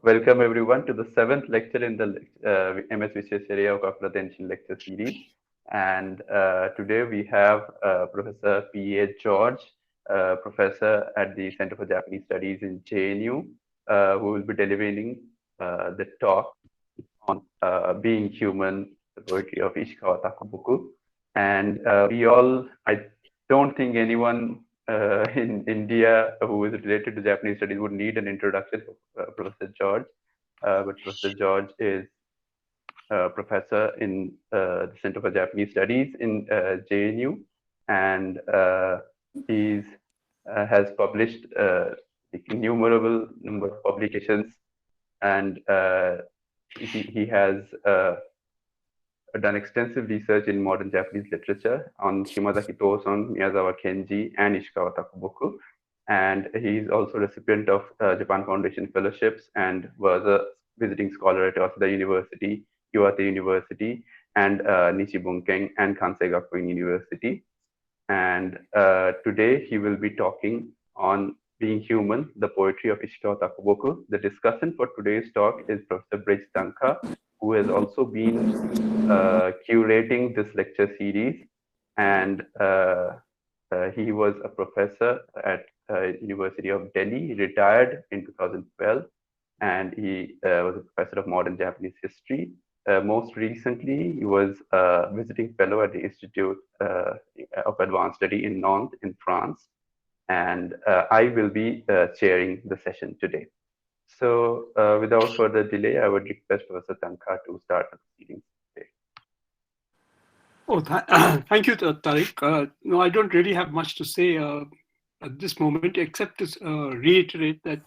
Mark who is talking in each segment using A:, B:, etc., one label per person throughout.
A: welcome everyone to the seventh lecture in the MS Visvesvaraya Okakura Tenshin lecture series. And today we have Professor P.A. George, professor at the Center for Japanese Studies in JNU, who will be delivering the talk on Being Human, the poetry of Ishikawa Takuboku. And I don't think anyone in India who is related to Japanese studies would need an introduction to Professor George. But Professor George is a professor in the Center for Japanese Studies in JNU, and he's has published innumerable number of publications, and he has done extensive research in modern Japanese literature on Shimazaki Toson, Miyazawa Kenji, and Ishikawa Takuboku. And he's also recipient of Japan Foundation fellowships and was a visiting scholar at Waseda University, Iwate University, and Nichibunken and Kansei Gakuin University. And today he will be talking on Being Human, the poetry of Ishikawa Takuboku. The discussant for today's talk is Professor Bridge Tanka, who has also been curating this lecture series, and he was a professor at University of Delhi. He retired in 2012, and he was a professor of modern Japanese history. Most recently, he was a visiting fellow at the Institute of Advanced Study in Nantes in France, and I will be chairing the session today. So without further delay, I would request Professor Tanka to start the proceedings today.
B: Oh, thank you, Tariq. No, I don't really have much to say at this moment, except to reiterate that,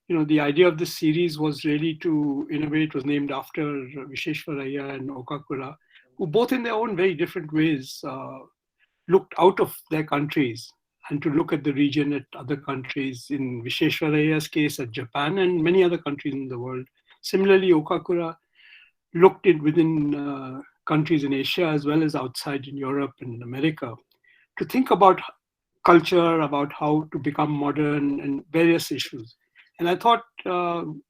B: the idea of this series was really to, in a way, it was named after Visvesvaraya and Okakura, who both in their own very different ways looked out of their countries and to look at the region, at other countries, in Visvesvaraya's case, at Japan and many other countries in the world. Similarly, Okakura looked within countries in Asia as well as outside in Europe and America to think about culture, about how to become modern and various issues. And I thought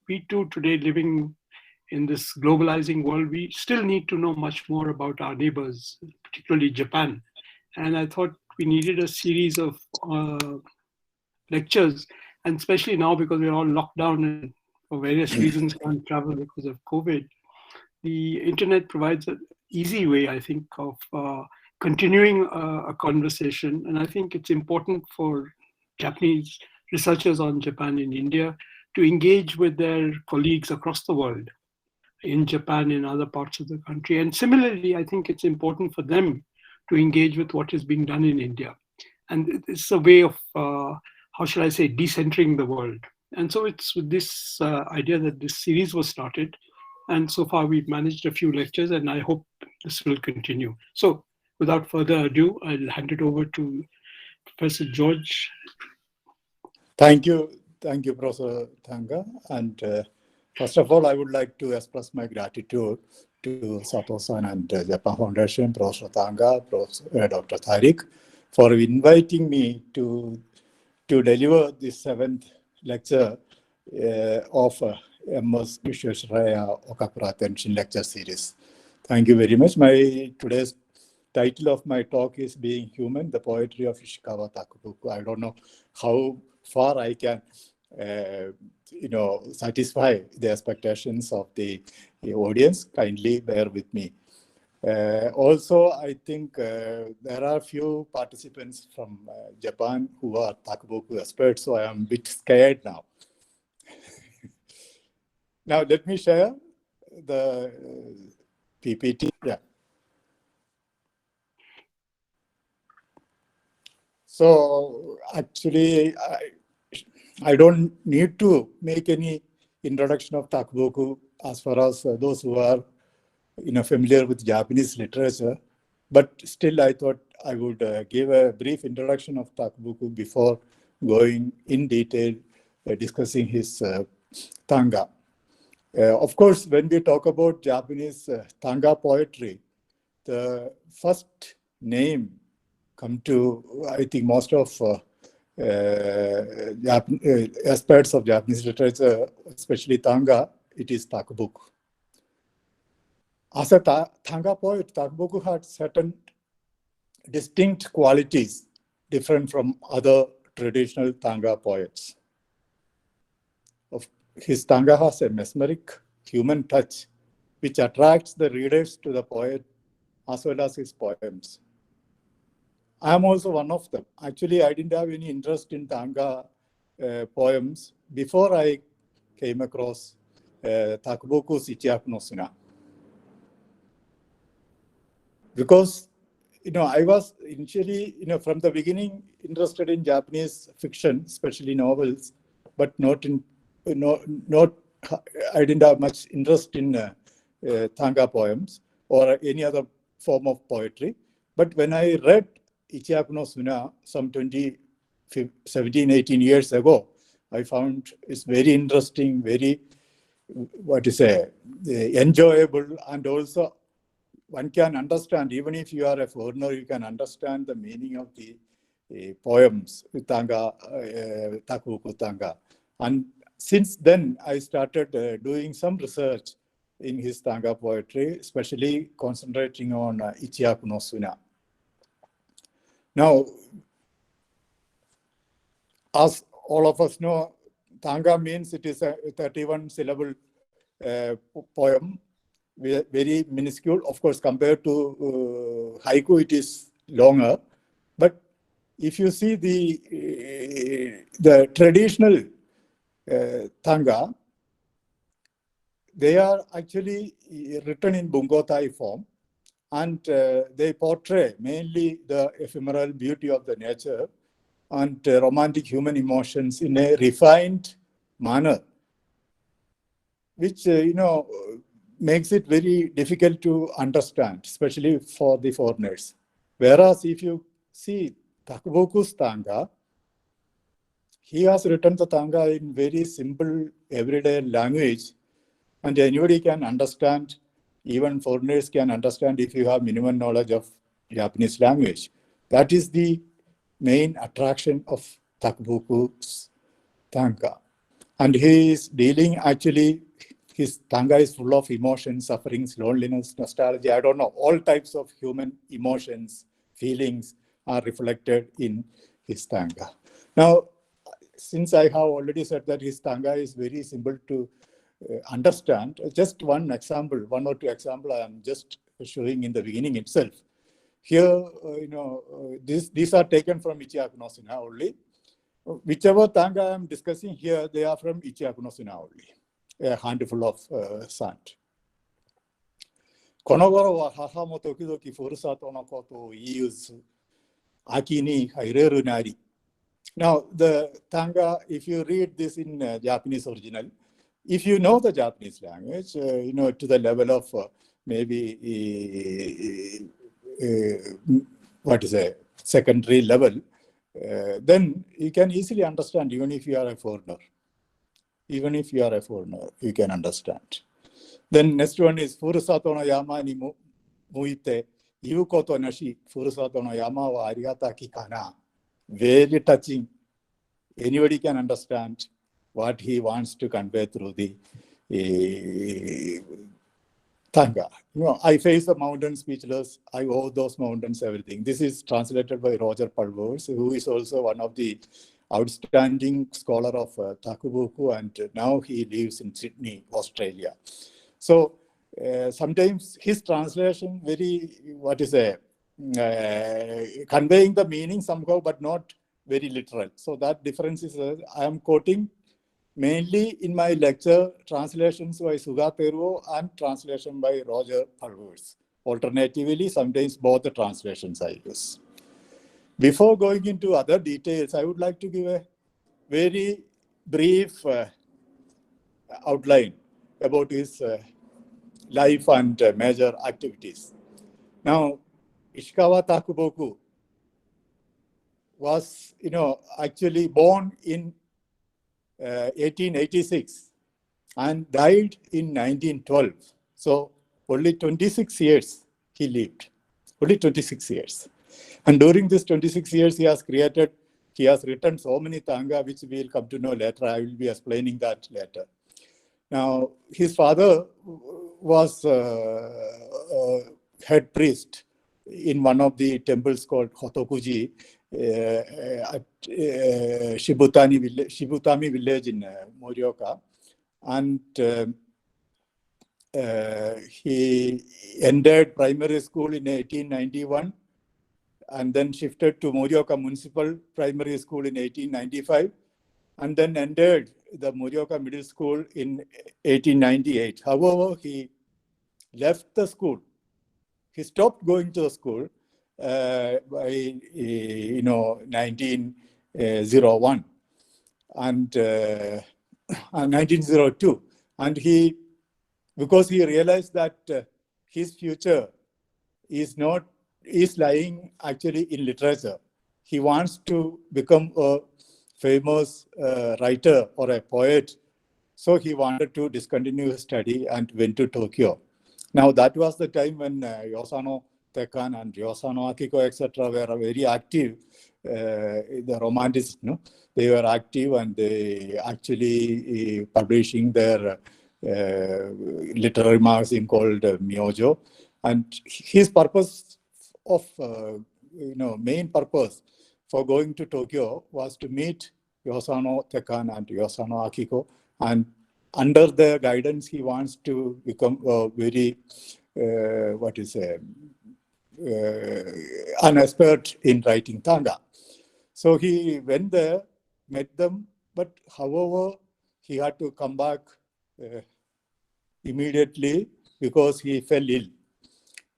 B: we too today, living in this globalizing world, we still need to know much more about our neighbors, particularly Japan. And I thought we needed a series of lectures, and especially now because we're all locked down and for various reasons can't travel because of COVID. The internet provides an easy way, I think, of continuing a conversation. And I think it's important for Japanese researchers on Japan in India to engage with their colleagues across the world, in Japan, in other parts of the country. And similarly, I think it's important for them to engage with what is being done in India. And it's a way of, how shall I say, decentering the world. And so it's with this idea that this series was started. And so far, we've managed a few lectures, and I hope this will continue. So without further ado, I'll hand it over to Professor George.
C: Thank you, Professor Thanga. And first of all, I would like to express my gratitude to Sato-san and Japan Foundation, Professor Thanga, Dr. Tariq, for inviting me to deliver this seventh lecture of MS Visvesvaraya Okakura Tenshin lecture series. Thank you very much. Today's title of my talk is Being Human, the poetry of Ishikawa Takuboku. I don't know how far I can satisfy the expectations of the audience. Kindly bear with me. Also, I think there are few participants from Japan who are Takuboku experts, so I am a bit scared now. Now, let me share the PPT. Yeah. So actually, I don't need to make any introduction of Takuboku as far as those who are familiar with Japanese literature. But still, I thought I would give a brief introduction of Takuboku before going in detail discussing his Tanga. Of course, when we talk about Japanese Tanga poetry, the first name come to, I think, most of aspects of Japanese literature, especially Tanga, it is Takuboku. As a Tanga poet, Takuboku had certain distinct qualities different from other traditional Tanga poets. His Tanga has a mesmeric human touch which attracts the readers to the poet as well as his poems. I am also one of them. Actually, I didn't have any interest in Tanga poems before I came across Takuboku's Ichiyaku no Suna. Because, I was initially, from the beginning interested in Japanese fiction, especially novels, but I didn't have much interest in Tanga poems or any other form of poetry. But when I read Ichiyaku no Suna some 17, 18 years ago, I found it's very interesting, very, enjoyable, and also one can understand, even if you are a foreigner, you can understand the meaning of the poems, Tanga, Takuboku Tanga. And since then, I started doing some research in his Tanga poetry, especially concentrating on Ichiyaku no Suna. Now, as all of us know, Tanga means it is a 31 syllable poem, very minuscule. Of course, compared to haiku, it is longer. But if you see the traditional Tanga, they are actually written in bungotai form, and they portray mainly the ephemeral beauty of the nature and romantic human emotions in a refined manner, which makes it very difficult to understand, especially for the foreigners. Whereas if you see Takuboku's Tanga, he has written the Tanga in very simple everyday language, and anybody can understand, even foreigners can understand if you have minimum knowledge of Japanese language. That is the main attraction of Takuboku's Tanga. And he is dealing, actually, his Tanga is full of emotions, sufferings, loneliness, nostalgia, I don't know, all types of human emotions, feelings are reflected in his Tanga. Now, since I have already said that his Tanga is very simple to understand, just one or two examples I am just showing in the beginning itself. Here, these are taken from Ichiyaku no Suna only. Whichever Tanga I am discussing here, they are from Ichiyaku no Suna only. A handful of sand. この頃は母も時々ふるさとのことを言いず、秋に入れるなり。Now, the Tanga, if you read this in Japanese original, if you know the Japanese language, to the level of maybe, secondary level, then you can easily understand, even if you are a foreigner. Even if you are a foreigner, you can understand. Then next one is Furusato no yama ni muite, iu koto nashi, Furusato no yama wa arigataki kana. Very touching. Anybody can understand what he wants to convey through the Tanga. I face the mountain speechless. I owe those mountains everything. This is translated by Roger Pulvers, who is also one of the outstanding scholar of Takuboku, and now he lives in Sydney, Australia. So sometimes his translation very, conveying the meaning somehow, but not very literal. So that difference is, I am quoting mainly in my lecture translations by Suga Teruo and translation by Roger Pulvers. Alternatively, sometimes both the translations I use. Before going into other details, I would like to give a very brief outline about his life and major activities. Now, Ishikawa Takuboku was, actually born in 1886 and died in 1912. So only 26 years he lived, only 26 years. And during this 26 years, he has created He has written so many tanga, which we will come to know later. I will be explaining that later. Now, his father was head priest in one of the temples called Hotokuji at Shibutami village in Morioka. And he ended primary school in 1891 and then shifted to Morioka Municipal Primary School in 1895 and then entered the Morioka Middle School in 1898. However, he left the school. He stopped going to the school by 1901 and 1902. And because he realized that his future is lying actually in literature. He wants to become a famous writer or a poet. So he wanted to discontinue his study and went to Tokyo. Now that was the time when Yosano Tekan and Yosano Akiko, etc. were very active. The Romanticists, they were active and they actually publishing their literary magazine called Myojo. And his purpose of, main purpose for going to Tokyo was to meet Yosano Tekan and Yosano Akiko. And under their guidance, he wants to become a very, an expert in writing tanga. So he went there, met them, but however, he had to come back immediately because he fell ill.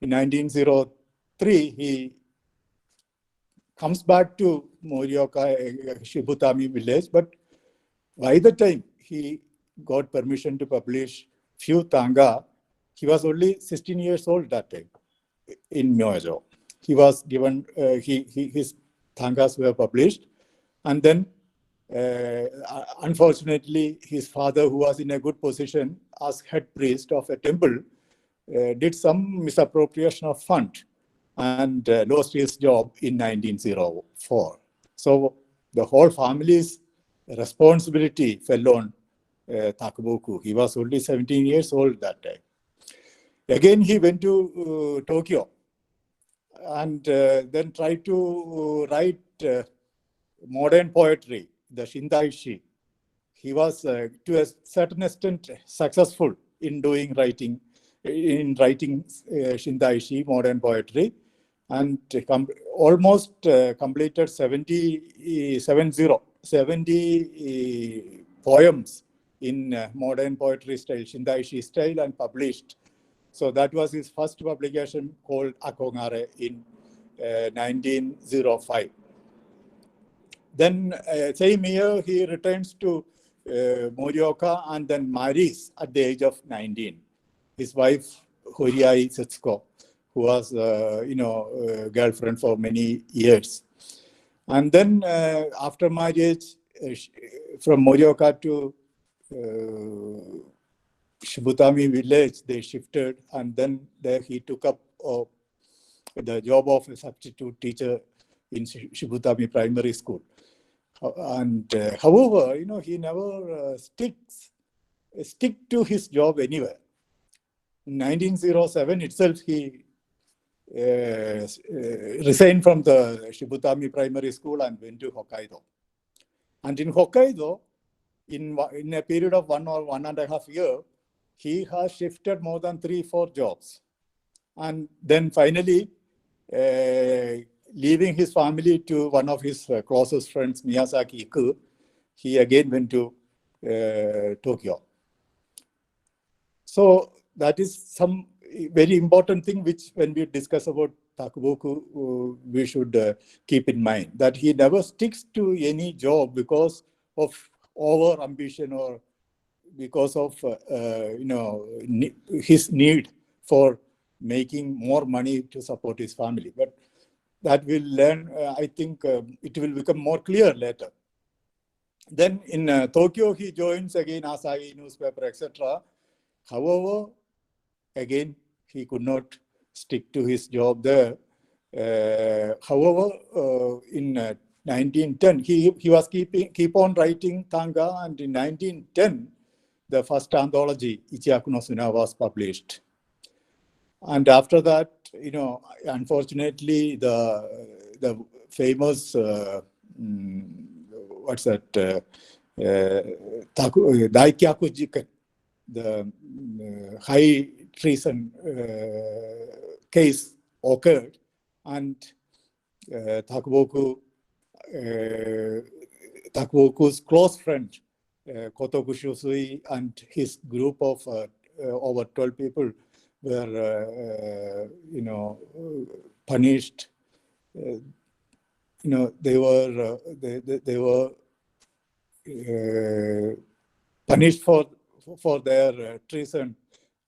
C: In 1903, he comes back to Morioka, Shibutami village, but by the time he got permission to publish few tanga, he was only 16 years old that time in Myojo. He was given, his tangas were published, and then unfortunately, his father, who was in a good position as head priest of a temple, did some misappropriation of fund and lost his job in 1904. So the whole family's responsibility fell on Takuboku. He was only 17 years old that time. Again, he went to Tokyo and then tried to write modern poetry, the Shindaishi. He was, to a certain extent, successful in writing Shindaishi, modern poetry, and almost completed 70 poems in modern poetry style, Shindaishi style, and published. So that was his first publication called Akongare in 1905. Then same year, he returns to Morioka and then marries at the age of 19. His wife, Horiai Setsuko, who was, girlfriend for many years. And then after marriage, from Morioka to Shibutami village, they shifted, and then there he took up the job of a substitute teacher in Shibutami primary school. And however, he never stick to his job anywhere. In 1907 itself, he resigned from the Shibutami primary school and went to Hokkaido. And in Hokkaido, in a period of 1 or 1.5 years, he has shifted more than 3-4 jobs. And then finally, leaving his family to one of his closest friends, Miyazaki Iku, he again went to Tokyo. So that is some very important thing which, when we discuss about Takuboku, we should keep in mind, that he never sticks to any job because of over ambition or because of his need for making more money to support his family. But that we'll learn, I think it will become more clear later. Then in Tokyo, he joins again Asahi newspaper, etc. However, again, he could not stick to his job there. However, in 1910, he was keep on writing tanga, and in 1910, the first anthology, Ichiyaku no Suna, was published. And after that, unfortunately, the famous what's that? Daikyaku Jiken, the high treason case occurred, and Takuboku's close friend, Kotoku Shusui, and his group of over 12 people were, punished. They were punished for their treason,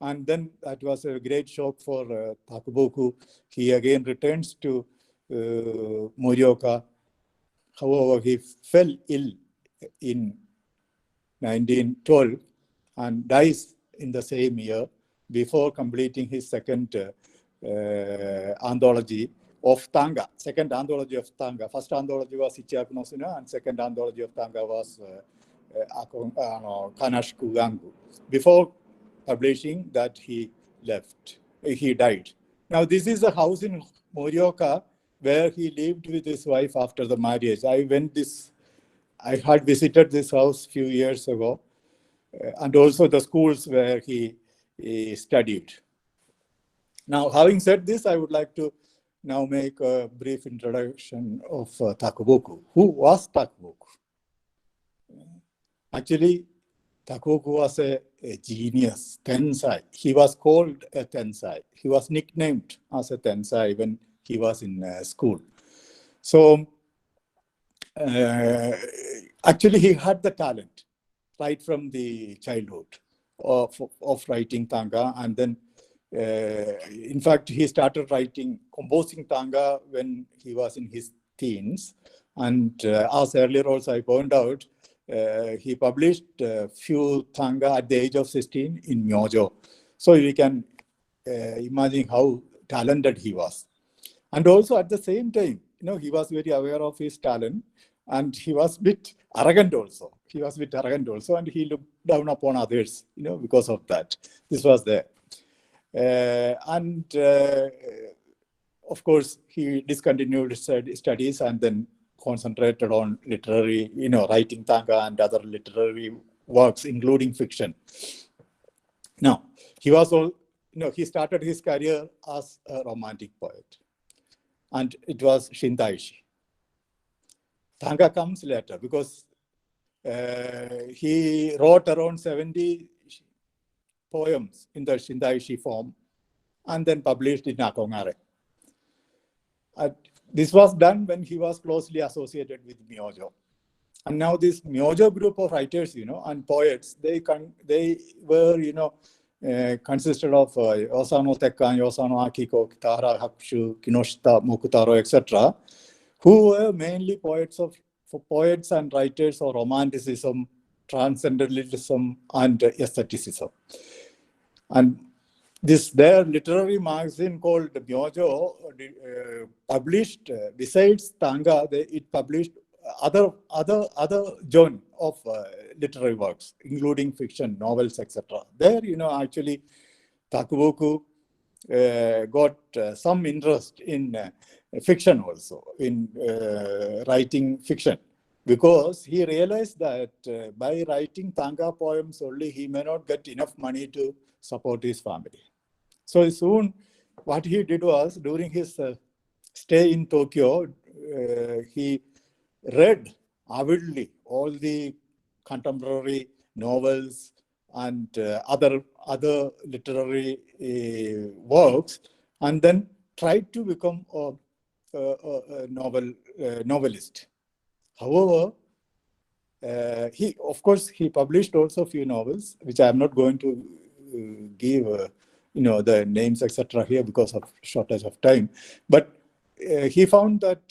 C: and then that was a great shock for Takuboku. He again returns to Morioka. However, he fell ill in 1912 and dies in the same year before completing his second anthology of tanga. Second anthology of tanga. First anthology was Ichiyaku no Suna, and second anthology of tanga was Kanashiku Gangu. Before publishing that, he died. Now, this is a house in Morioka where he lived with his wife after the marriage. I had visited this house a few years ago, and also the schools where he studied. Now, having said this, I would like to now make a brief introduction of Takuboku. Who was Takuboku? Actually, Takuboku was a genius, tensai. He was called a tensai. He was nicknamed as a tensai when he was in school. So, actually, he had the talent right from the childhood of writing tanga, and then, in fact, he started composing tanga when he was in his teens. And as earlier also I pointed out, he published a few tanga at the age of 16 in Myojo. So you can imagine how talented he was. And also at the same time, he was very aware of his talent, and he was a bit arrogant also. And he looked down upon others, because of that. This was there. Of course, he discontinued studies and then concentrated on literary, writing tanga and other literary works, including fiction. Now, he started his career as a romantic poet, and it was Shintaishi. Tanga comes later because he wrote around 70 poems in the Shintaishi form and then published in Akongare. This was done when he was closely associated with Myojo. And now this Myojo group of writers, and poets, they were, consisted of Osano Tekkan, Osano Akiko, Kitahara Hakushu, Kinoshita, Mokutaro, etc., who were mainly poets and writers of romanticism, transcendentalism, and aestheticism. And their literary magazine called Myojo published, besides tanga, it published other genre of literary works, including fiction, novels, etc. There, actually, Takuboku got some interest in fiction also, in writing fiction, because he realized that by writing tanga poems only, he may not get enough money to support his family. So soon, what he did was, during his stay in Tokyo, he read avidly all the contemporary novels and other literary works, and then tried to become a novelist. However, he published also a few novels, which I am not going to give the names, etc. here because of shortage of time. But he found that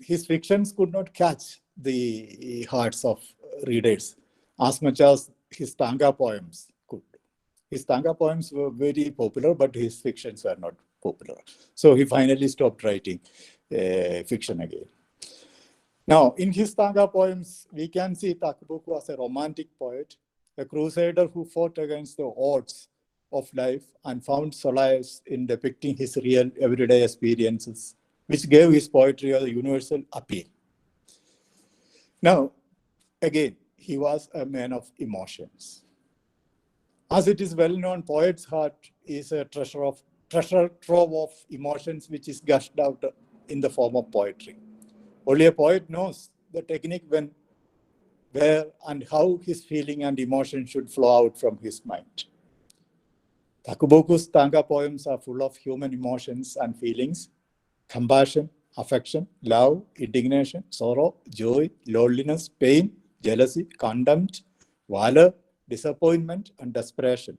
C: his fictions could not catch the hearts of readers as much as his tanga poems could. His tanga poems were very popular, but his fictions were not popular. So he finally stopped writing. fiction again. Now, in his Tanga poems, we can see Takuboku as a romantic poet, a crusader who fought against the odds of life and found solace in depicting his real everyday experiences, which gave his poetry a universal appeal. Now, again, he was a man of emotions. As it is well known, poet's heart is a treasure trove of emotions which is gushed out in the form of poetry. Only a poet knows the technique when, where, and how his feeling and emotion should flow out from his mind. Takuboku's Tanga poems are full of human emotions and feelings: compassion, affection, love, indignation, sorrow, joy, loneliness, pain, jealousy, contempt, valor, disappointment, and desperation,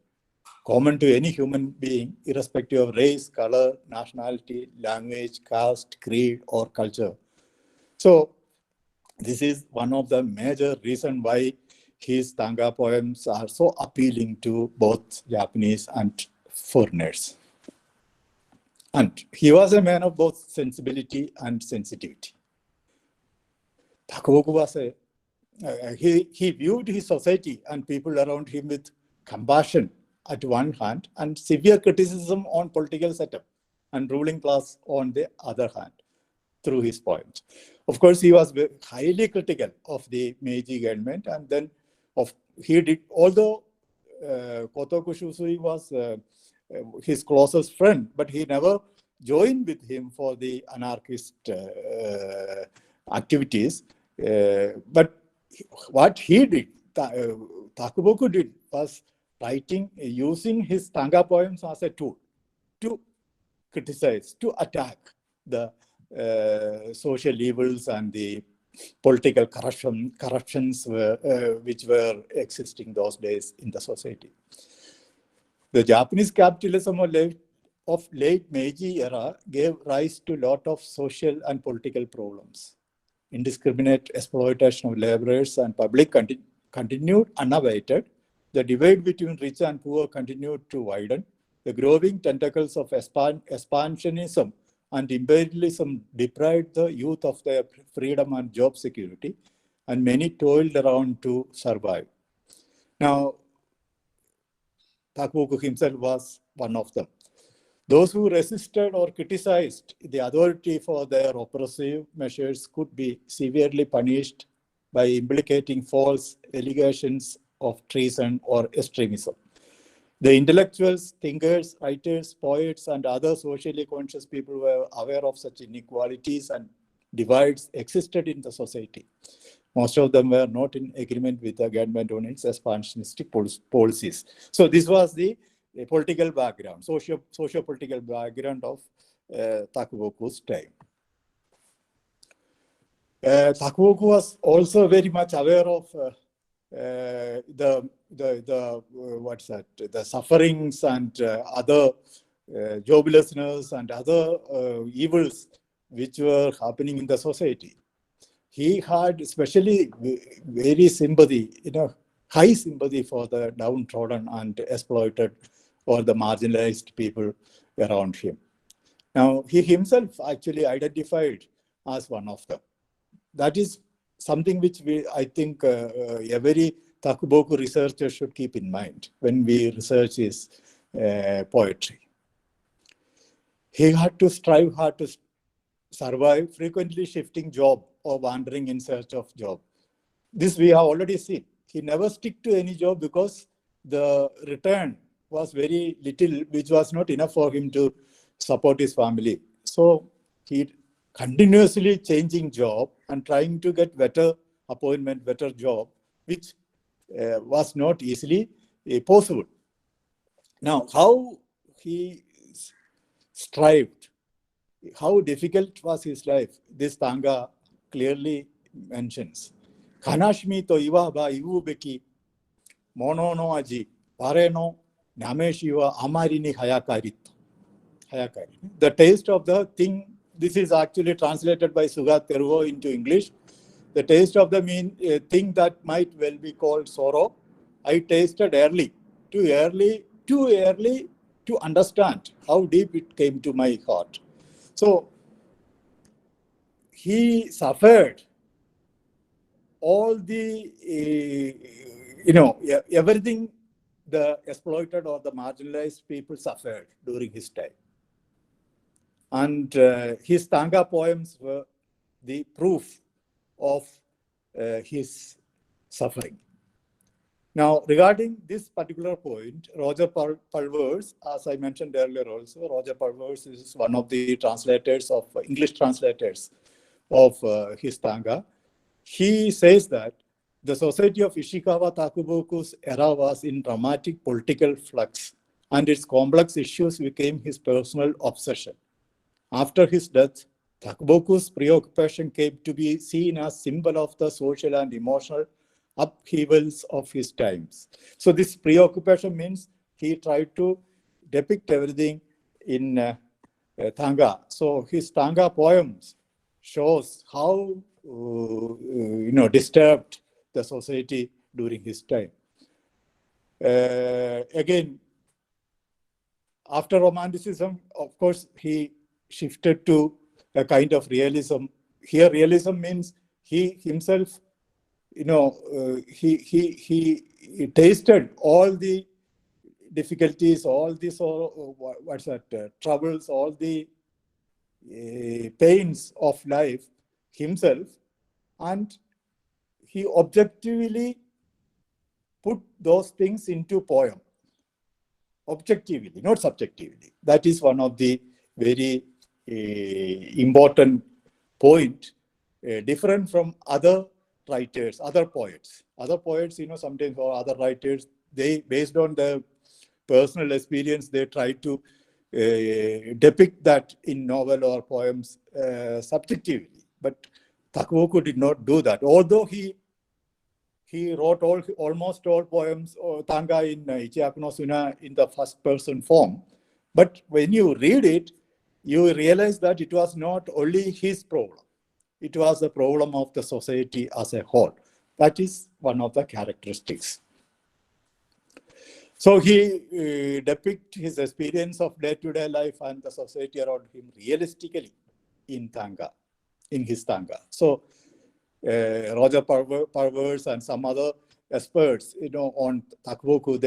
C: common to any human being, irrespective of race, color, nationality, language, caste, creed, or culture. So this is one of the major reasons why his Tanga poems are so appealing to both Japanese and foreigners. And he was a man of both sensibility and sensitivity. Takuboku was he viewed his society and people around him with compassion at one hand and severe criticism on political setup and ruling class on the other hand through his poems. Of course, he was highly critical of the Meiji government, and then although Kotoku Shusui was his closest friend, but he never joined with him for the anarchist activities. But what he did, Takuboku did, was using his Tanga poems as a tool to criticize, to attack the social evils and the political corruptions which were existing those days in the society. The Japanese capitalism of late Meiji era gave rise to a lot of social and political problems. Indiscriminate exploitation of laborers and public continued unabated. The divide between rich and poor continued to widen. The growing tentacles of expansionism and imperialism deprived the youth of their freedom and job security, and many toiled around to survive. Now, Takuboku himself was one of them. Those who resisted or criticized the authority for their oppressive measures could be severely punished by implicating false allegations of treason or extremism. The intellectuals, thinkers, writers, poets, and other socially conscious people were aware of such inequalities and divides existed in the society. Most of them were not in agreement with the government on its expansionistic policies. So this was the political background, socio-political background of Takuboku's time. Takuboku was also very much aware of the sufferings and other joblessness and other evils which were happening in the society. He had especially very sympathy, high sympathy for the downtrodden and exploited or the marginalized people around him. Now, he himself actually identified as one of them. That is something which I think every Takuboku researcher should keep in mind when we research his poetry. He had to strive hard to survive, frequently shifting job or wandering in search of job. This we have already seen. He never stick to any job because the return was very little, which was not enough for him to support his family. So he continuously changing job and trying to get better appointment, better job, which was not easily possible. Now, how he strived, how difficult was his life, this Tanga clearly mentions. Kanashimi to iwa ba iwu beki mono no aji ware no nameshi wa amari ni hayakari. The taste of the thing, this is actually translated by Sugat Teruo into English. The taste of the thing that might well be called sorrow, I tasted too early to understand how deep it came to my heart. So he suffered all the, everything the exploited or the marginalized people suffered during his time. And his Tanga poems were the proof of his suffering. Now, regarding this particular point, Roger Pulvers, as I mentioned earlier also, Roger Pulvers is one of the translators of English translators of his Tanga. He says that the society of Ishikawa Takuboku's era was in dramatic political flux, and its complex issues became his personal obsession. After his death, Takuboku's preoccupation came to be seen as symbol of the social and emotional upheavals of his times. So this preoccupation means he tried to depict everything in Tanga. So his Tanga poems shows how disturbed the society during his time. Again, after Romanticism, of course, he shifted to a kind of realism. Here, realism means he himself, he tasted all the difficulties, all the troubles, all the pains of life himself, and he objectively put those things into poem. Objectively, not subjectively. That is one of the very important point, different from other writers, other poets. Other poets, sometimes, or other writers, they, based on their personal experience, they try to depict that in novel or poems subjectively. But Takuboku did not do that. Although he wrote almost all poems or Tanga in Ichiyaku no Suna in the first person form. But when you read it, you realize that it was not only his problem. It was the problem of the society as a whole. That is one of the characteristics. So he depicts his experience of day-to-day life and the society around him realistically in Tanga, in his Tanga. So Roger Pulvers and some other experts, on Takuboku,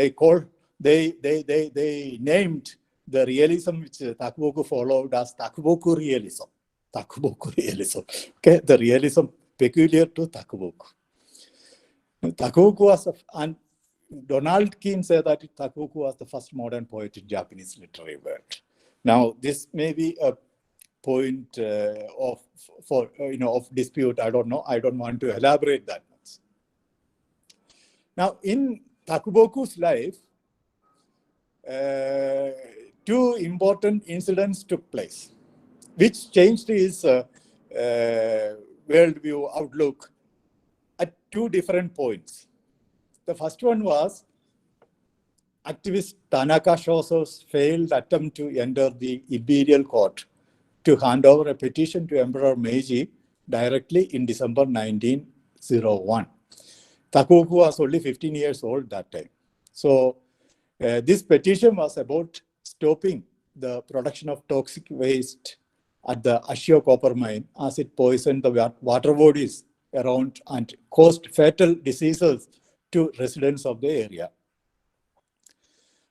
C: they named the realism which Takuboku followed as Takuboku realism. Takuboku realism. Okay, the realism peculiar to Takuboku. Takuboku was, and Donald Keene said that Takuboku was the first modern poet in Japanese literary world. Now, this may be a point of dispute. I don't know. I don't want to elaborate that much. Now, in Takuboku's life, two important incidents took place, which changed his worldview outlook at two different points. The first one was activist Tanaka Shoso's failed attempt to enter the imperial court to hand over a petition to Emperor Meiji directly in December 1901. Takuboku was only 15 years old that time. So this petition was about stopping the production of toxic waste at the Ashio copper mine, as it poisoned the water bodies around and caused fatal diseases to residents of the area.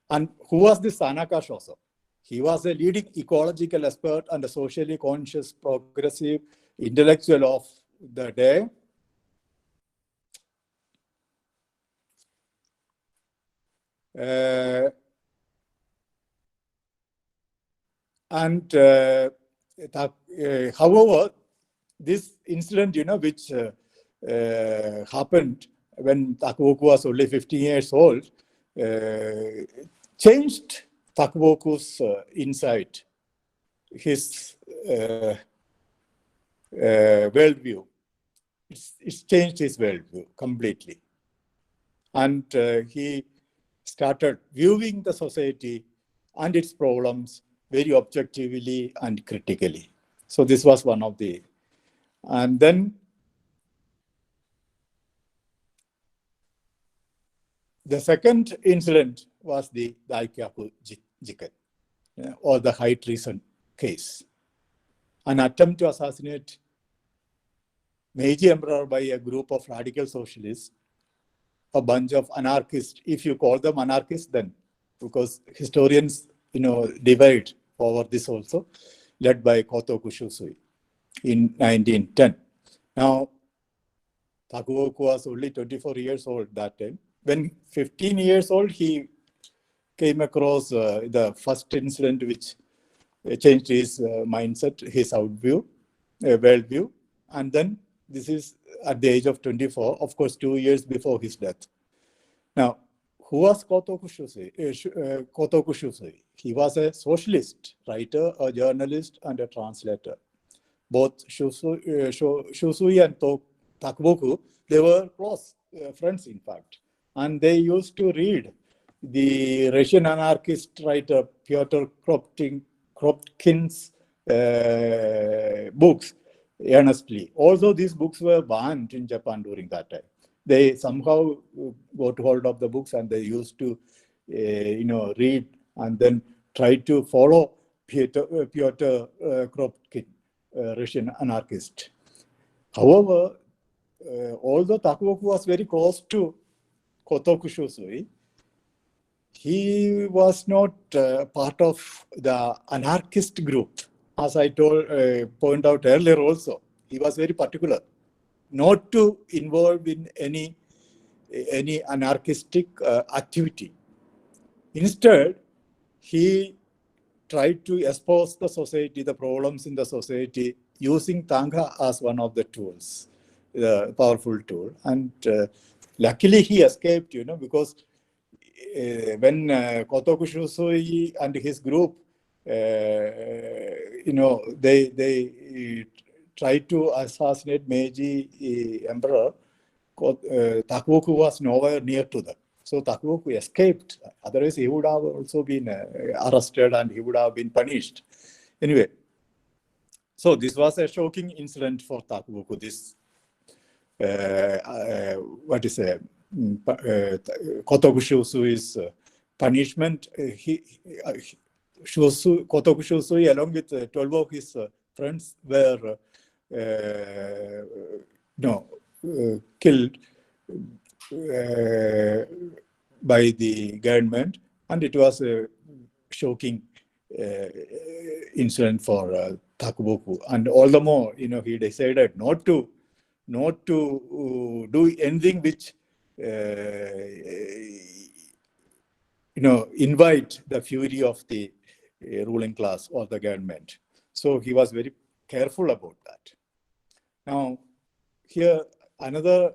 C: And who was this Tanaka Shoso? He was a leading ecological expert and a socially conscious, progressive intellectual of the day. However, this incident, which happened when Takuboku was only 15 years old, changed Takuboku's insight, his worldview. It's changed his worldview completely. And he started viewing the society and its problems very objectively and critically. So this was one of the, and then the second incident was the Daikyaku Jiken, or the high treason case, an attempt to assassinate Meiji Emperor by a group of radical socialists, a bunch of anarchists, if you call them anarchists, then because historians, divide over this also, led by Kotoku Shusui in 1910. Now, Takuboku was only 24 years old that time. When 15 years old, he came across the first incident which changed his mindset, his worldview. And then this is at the age of 24, of course, 2 years before his death. Now, who was Kotoku Shusui? Kotoku Shusui. He was a socialist, writer, a journalist, and a translator. Both Shusui and Takuboku, they were close friends, in fact. And they used to read the Russian anarchist writer Pyotr Kropotkin's books earnestly. Although these books were banned in Japan during that time, they somehow got hold of the books and they used to, read and then try to follow Pyotr Kropotkin, Russian anarchist. However, although Takuboku was very close to Kotoku Shusui, he was not part of the anarchist group. As I point out earlier also, he was very particular not to involve in any anarchistic activity. Instead, he tried to expose the society, the problems in the society, using Tanga as one of the tools, the powerful tool. And luckily he escaped, because when Kotoku Shusui and his group, they tried to assassinate Meiji Emperor, Takuboku was nowhere near to them. So Takuboku escaped. Otherwise, he would have also been arrested and he would have been punished. Anyway, so this was a shocking incident for Takuboku. This, Kotoku Shusui's punishment. Kotoku Shusui, along with 12 of his friends, were killed by the government, and it was a shocking incident for Takuboku. And all the more, he decided not to do anything which invite the fury of the ruling class or the government. So he was very careful about that. Now, here another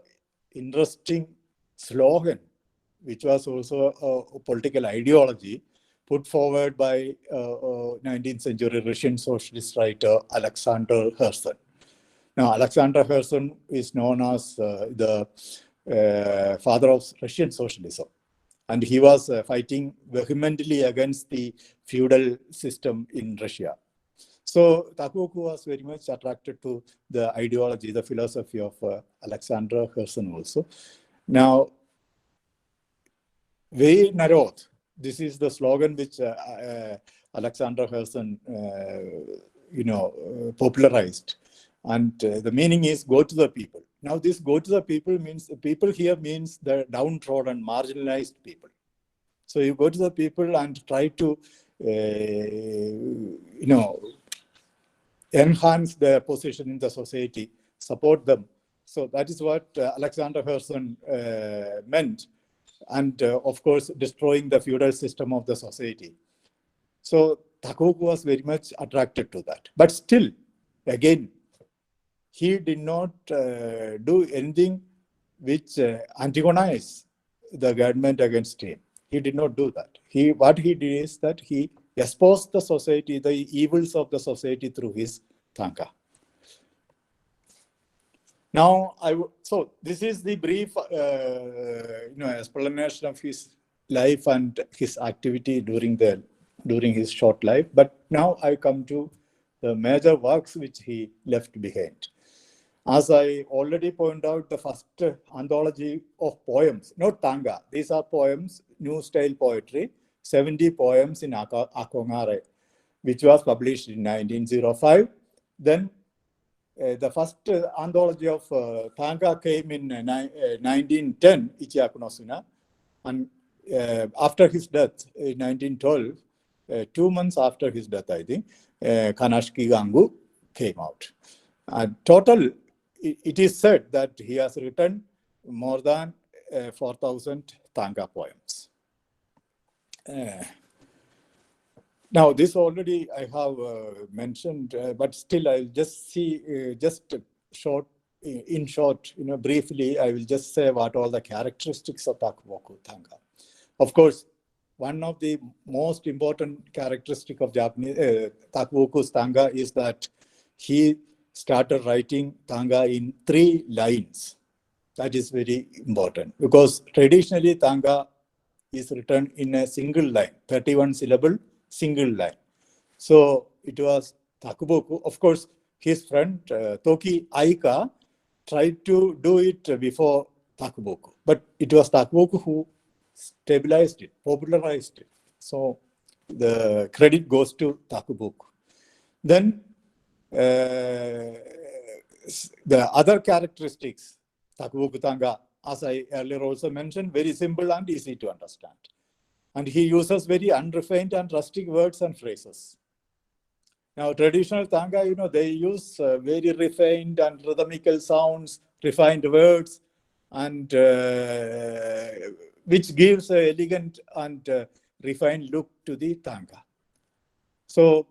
C: interesting slogan, which was also a political ideology put forward by 19th century Russian socialist writer Alexander Herzen. Now, Alexander Herzen is known as the father of Russian socialism. And he was fighting vehemently against the feudal system in Russia. So Takuboku was very much attracted to the ideology, the philosophy of Alexander Herzen also. Now, Ve Narod, this is the slogan which Alexander Herzen, popularized. And the meaning is go to the people. Now, this go to the people means, the people here means the downtrodden, marginalized people. So you go to the people and try to, enhance their position in the society, support them. So that is what Alexander Herzen meant. And of course, destroying the feudal system of the society. So Takuboku was very much attracted to that. But still, again, he did not do anything which antagonized the government against him. He did not do that. What he did is that he exposed the society, the evils of the society through his Tanka. Now, so this is the brief, explanation of his life and his activity during his short life. But now I come to the major works which he left behind. As I already pointed out, the first anthology of poems, not Tanga, these are poems, new style poetry, 70 poems in Akongare, which was published in 1905. Then the first anthology of Thanga came in 1910, Ichiyaku no Suna, and after his death in 1912, 2 months after his death, I think, Kanashiki Gangu came out. Total, it is said that he has written more than 4,000 Thanga poems. Now, this already I have mentioned, but still I'll just see, just short, in short, briefly, I will just say what all the characteristics of Takuboku Thanga. Of course, one of the most important characteristic of Japanese Takuboku's Thanga is that he started writing Thanga in 3 lines. That is very important because traditionally Thanga is written in a single line, 31 syllable, single line. So it was Takuboku. Of course, his friend Toki Aika tried to do it before Takuboku, but it was Takuboku who stabilized it, popularized it. So the credit goes to Takuboku. Then the other characteristics, Takuboku Thanga, as I earlier also mentioned, very simple and easy to understand. And he uses very unrefined and rustic words and phrases. Now, traditional Thanga, they use very refined and rhythmical sounds, refined words, and which gives an elegant and refined look to the Thanga. So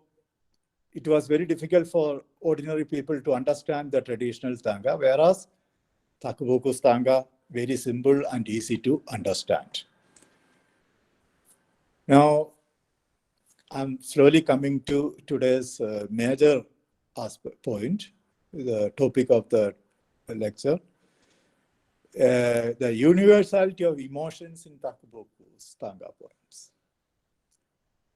C: it was very difficult for ordinary people to understand the traditional Thanga, whereas Takuboku's Thanga, very simple and easy to understand. Now, I'm slowly coming to today's major point, the topic of the lecture, the universality of emotions in Takuboku's Thanga poems.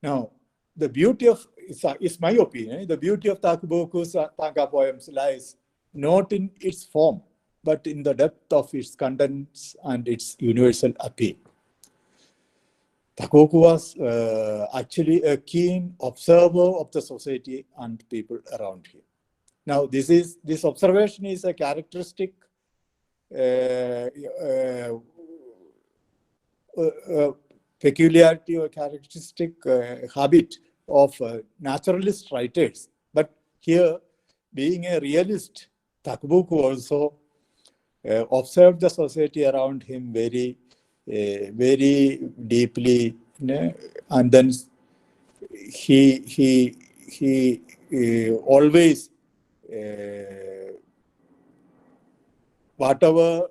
C: Now, the beauty of, it's my opinion, the beauty of Takuboku's Thanga poems lies not in its form, but in the depth of its contents and its universal appeal. Takuboku was actually a keen observer of the society and people around him. Now, this observation is a characteristic peculiarity or characteristic habit of naturalist writers. But here, being a realist, Takuboku also observed the society around him very deeply, and then he always whatever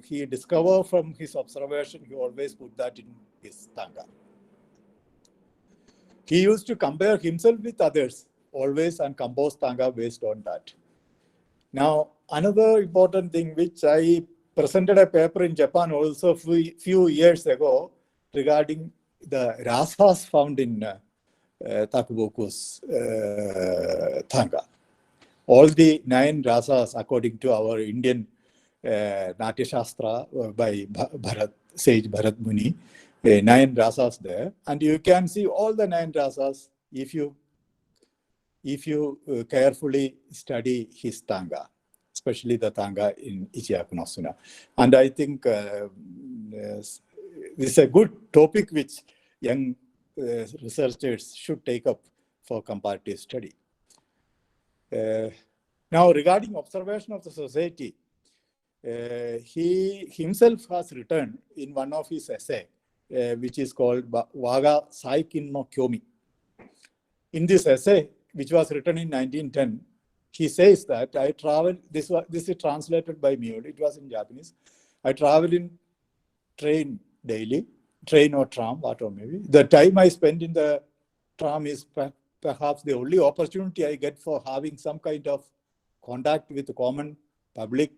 C: he discovered from his observation, he always put that in his Thanga. He used to compare himself with others always and compose Thanga based on that. Now, another important thing which I presented a paper in Japan also few years ago regarding the rasas found in Takuboku's Thanga. All the 9 rasas, according to our Indian Natya Shastra by sage Bharat Muni, 9 rasas there, and you can see all the 9 rasas if you carefully study his Thanga, especially the Thanga in Ichiyaku no Suna. And I think this is a good topic which young researchers should take up for comparative study. Now, regarding observation of the society, he himself has written in one of his essays, which is called Waga Saikin no Kyomi. In this essay, which was written in 1910, he says that I travel, this is translated by me, it was in Japanese. I travel in train daily, train or tram, whatever maybe. The time I spend in the tram is perhaps the only opportunity I get for having some kind of contact with the common public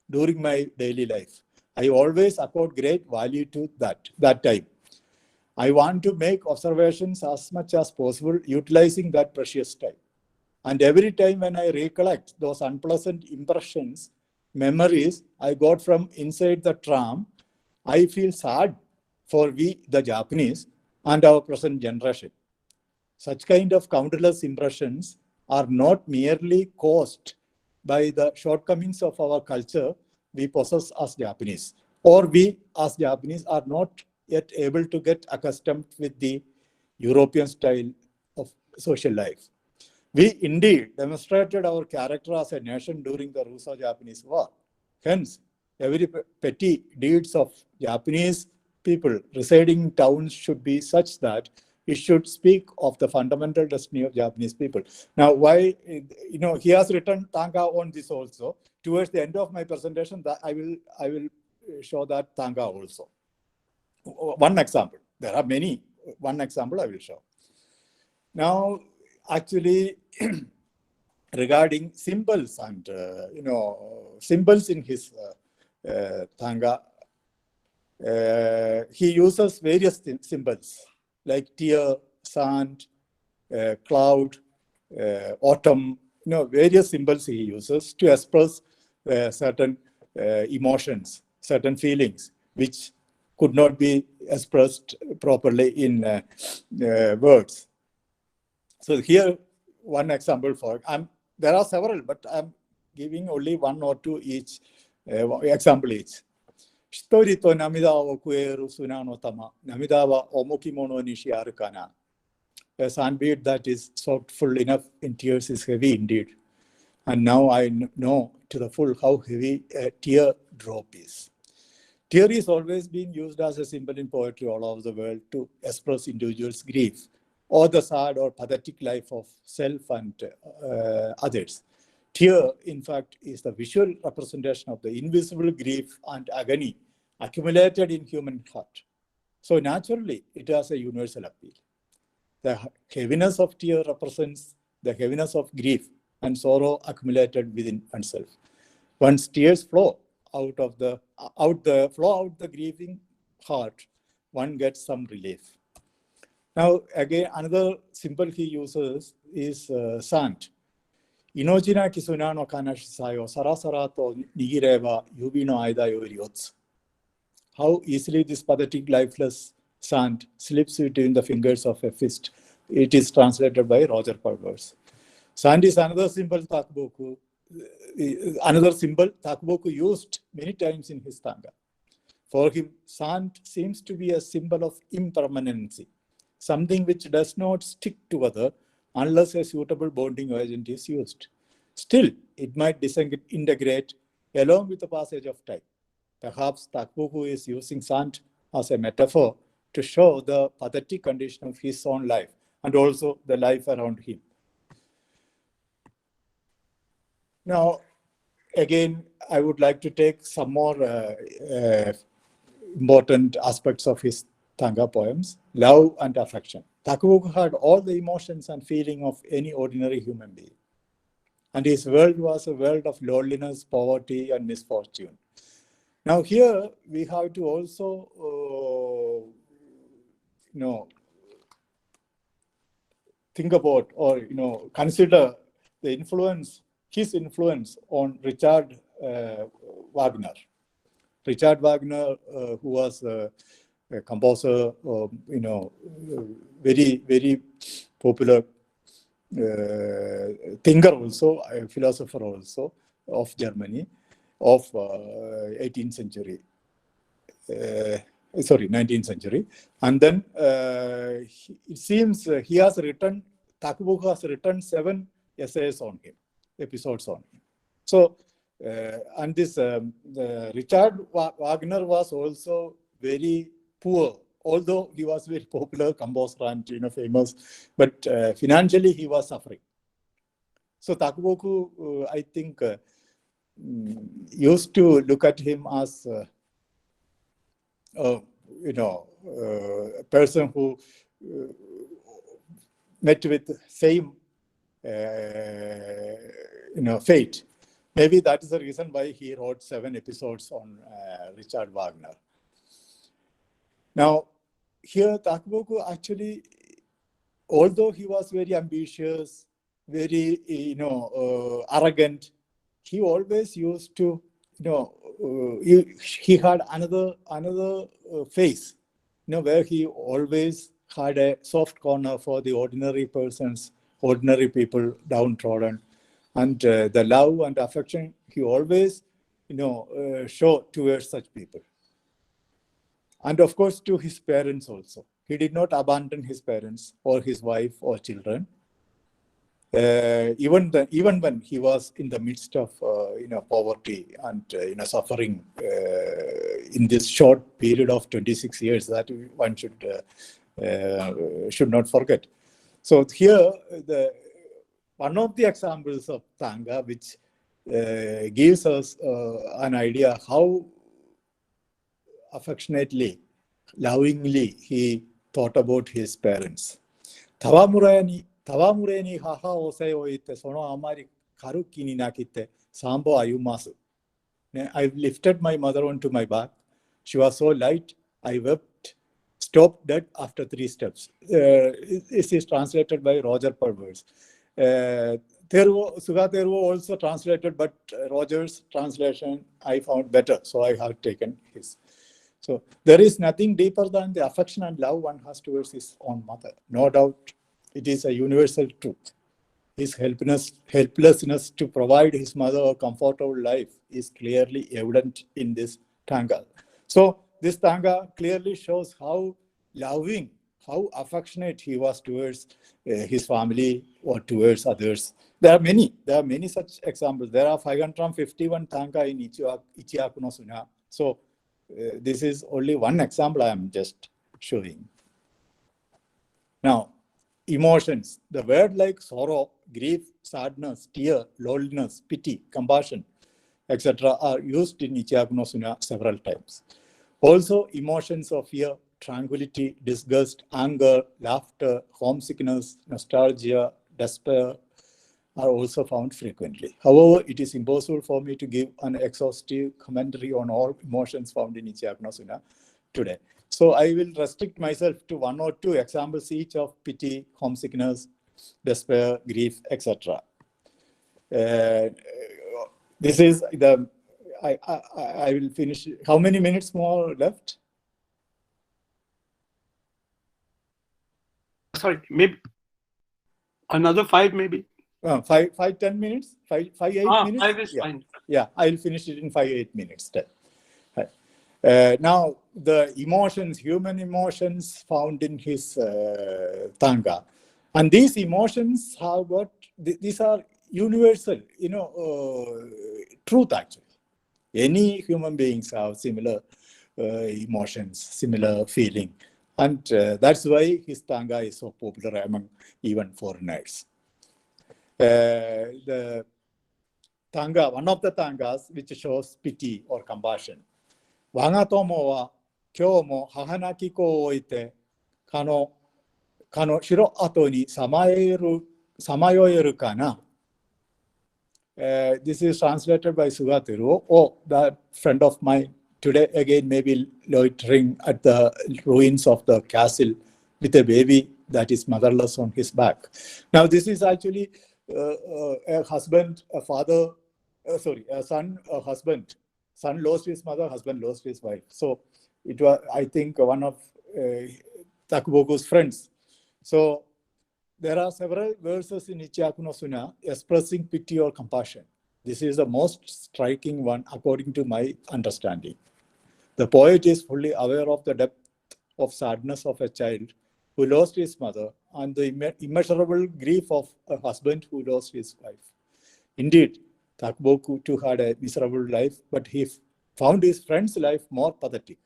C: during my daily life. I always accord great value to that time. I want to make observations as much as possible, utilizing that precious time. And every time when I recollect those unpleasant impressions, memories I got from inside the tram, I feel sad for we, the Japanese, and our present generation. Such kind of countless impressions are not merely caused by the shortcomings of our culture we possess as Japanese, or we as Japanese are not yet able to get accustomed with the European style of social life. We indeed demonstrated our character as a nation during the Russo-Japanese War. Hence, every petty deeds of Japanese people residing in towns should be such that it should speak of the fundamental destiny of Japanese people. Now, why, he has written Tanga on this also. Towards the end of my presentation, that I will show that Tanga also. One example. There are many. One example I will show. Now, actually, regarding symbols and symbols in his Tanga, he uses various symbols like tear, sand, cloud, autumn. Various symbols he uses to express certain emotions, certain feelings, which could not be expressed properly in words. So here, one example there are several, but I'm giving only one or two each, example each. Story to namida wa kueru sunano tama, namida wa omokimono nishiaru kana. A sandbead that is soaked full enough in tears is heavy indeed. And now I know to the full how heavy a tear drop is. Tear is always being used as a symbol in poetry all over the world to express individuals' grief, or the sad or pathetic life of self and others. Tear, in fact, is the visual representation of the invisible grief and agony accumulated in human heart. So naturally, it has a universal appeal. The heaviness of tear represents the heaviness of grief and sorrow accumulated within oneself. Once tears flow out the grieving heart, one gets some relief. Now, again, another symbol he uses is sand. Inojina kisuna no kanashi sayo sarasara to nigireva yubi no aida yoriyotsu. How easily this pathetic, lifeless sand slips between the fingers of a fist. It is translated by Roger Pulvers. Sand is another symbol Takuboku used many times in his Tanga. For him, sand seems to be a symbol of impermanency, something which does not stick together unless a suitable bonding agent is used. Still, it might disintegrate along with the passage of time. Perhaps Takuboku is using sand as a metaphor to show the pathetic condition of his own life and also the life around him. Now, again, I would like to take some more important aspects of his Tanga poems. Love and affection. Takuboku had all the emotions and feeling of any ordinary human being. And his world was a world of loneliness, poverty, and misfortune. Now here we have to also, think about or, consider the his influence on Richard Wagner. Richard Wagner, who was a composer, very, very popular thinker also, a philosopher also of Germany, of 19th century. And then it seems Takuboku has written 7 essays on him, episodes on him. So, and this Richard Wagner was also very poor, although he was very popular composer and famous, but financially he was suffering. So Takuboku, I think, used to look at him as a person who met with the same fate. Maybe that is the reason why he wrote 7 episodes on Richard Wagner. Now, here Takuboku actually, although he was very ambitious, very arrogant, he always used to, he had another phase, where he always had a soft corner for the ordinary persons ordinary people, downtrodden, and the love and affection he always, show towards such people. And of course, to his parents also. He did not abandon his parents or his wife or children. Even when he was in the midst of poverty and suffering in this short period of 26 years, that one should not forget. So here, one of the examples of Tanga, which gives us an idea how affectionately, lovingly he thought about his parents. Tawamure ni haha ose oite sono amari karuki ni nakite sambo ayumasu. I lifted my mother onto my back. She was so light, I wept, stopped dead after 3 steps. This is translated by Roger Purves. Sugateru also translated, but Roger's translation I found better, so I have taken his. So there is nothing deeper than the affection and love one has towards his own mother. No doubt, it is a universal truth. His helplessness to provide his mother a comfortable life is clearly evident in this Tanga. So this Tanga clearly shows how loving, how affectionate he was towards his family or towards others. There are many such examples. There are 551 Tanga in Ichiyaku no Suna. So this is only one example I am just showing. Now, emotions. The word like sorrow, grief, sadness, tear, loneliness, pity, compassion, etc. are used in Ichiyaku no Suna several times. Also, emotions of fear, tranquility, disgust, anger, laughter, homesickness, nostalgia, despair are also found frequently. However, it is impossible for me to give an exhaustive commentary on all emotions found in Ichiyaku no Suna today. So I will restrict myself to 1 or 2 examples each of pity, homesickness, despair, grief, etc. This is the, I will finish. How many minutes more left?
B: Sorry, maybe another 5, maybe.
C: 10 minutes? 8 minutes?
B: 5 is fine.
C: Yeah, I'll finish it in 8 minutes. Now, the emotions, human emotions found in his Tanga. And these emotions have got, these are universal, truth actually. Any human beings have similar emotions, similar feeling. And that's why his Tanga is so popular among even foreigners. The Tanga, one of the Tangas which shows pity or compassion. Waga tomo wa kyou mo hahanaki ko o oite kano shiro ato ni samayoeru kana. This is translated by Sugateru. Oh, that friend of mine today again maybe loitering at the ruins of the castle with a baby that is motherless on his back. Now this is actually a husband, a father, a son, a husband. Son lost his mother, husband lost his wife. So it was, I think, one of Takuboku's friends. So there are several verses in Ichiyaku no Suna expressing pity or compassion. This is the most striking one according to my understanding. The poet is fully aware of the depth of sadness of a child who lost his mother and the immeasurable grief of a husband who lost his wife. Indeed, Takuboku too had a miserable life, but he found his friend's life more pathetic.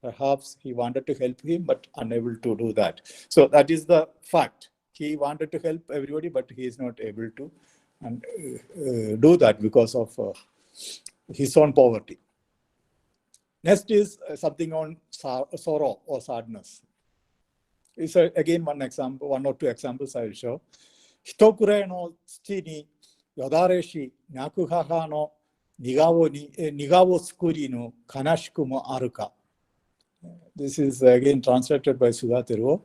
C: Perhaps he wanted to help him, but unable to do that. So that is the fact. He wanted to help everybody, but he is not able to do that because of his own poverty. Next is something on sorrow or sadness. It's again one example, 1 or 2 examples I will show. Hitokure no tsuchi ni yodare shi naku haha no nigawo tsukuri no kanashiku mo aru ka. This is again translated by Sugateru.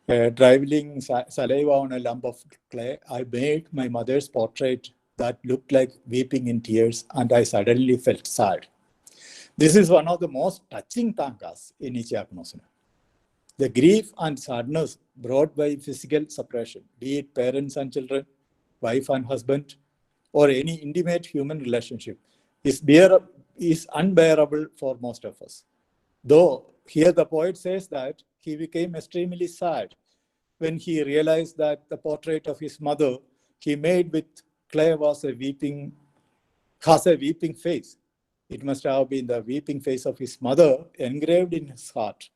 C: Dribbling saliva on a lump of clay, I made my mother's portrait that looked like weeping in tears, and I suddenly felt sad. This is one of the most touching tangas in Ichiyaku no Suna. The grief and sadness brought by physical separation, be it parents and children, wife and husband, or any intimate human relationship, is unbearable for most of us. Though here the poet says that he became extremely sad when he realized that the portrait of his mother he made with clay has a weeping face. It must have been the weeping face of his mother engraved in his heart.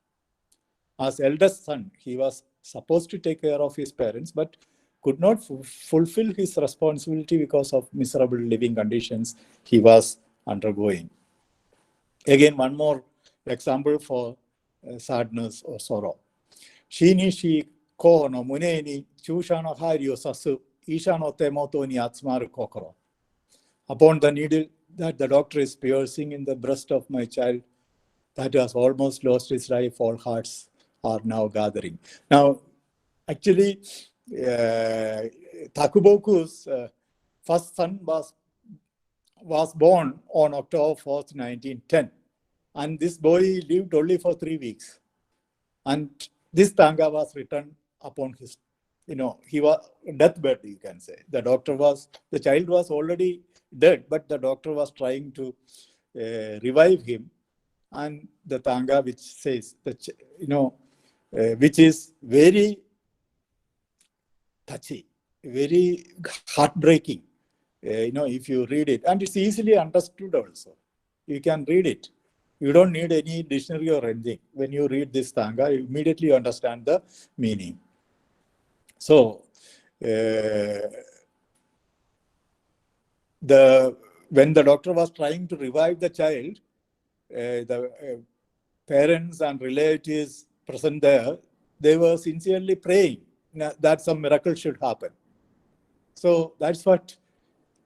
C: As eldest son, he was supposed to take care of his parents, but could not fulfill his responsibility because of miserable living conditions he was undergoing. Again, one more example for sadness or sorrow. Shinishi ko no mune ni chusha no hari o sasu, isha no temoto ni atsumaru kokoro. Upon the needle that the doctor is piercing in the breast of my child, that has almost lost his life, all hearts are now gathering. Now, actually, Takuboku's first son was born on October 4th, 1910. And this boy lived only for 3 weeks. And this tanga was written upon his, he was deathbed, you can say. The child was already dead, but the doctor was trying to revive him. And the tanga, which says, which is very touchy, very heartbreaking, if you read it. And it's easily understood also. You can read it. You don't need any dictionary or anything. When you read this tanga, you immediately understand the meaning. So, when the doctor was trying to revive the child, the parents and relatives present there, they were sincerely praying that some miracle should happen. So that's what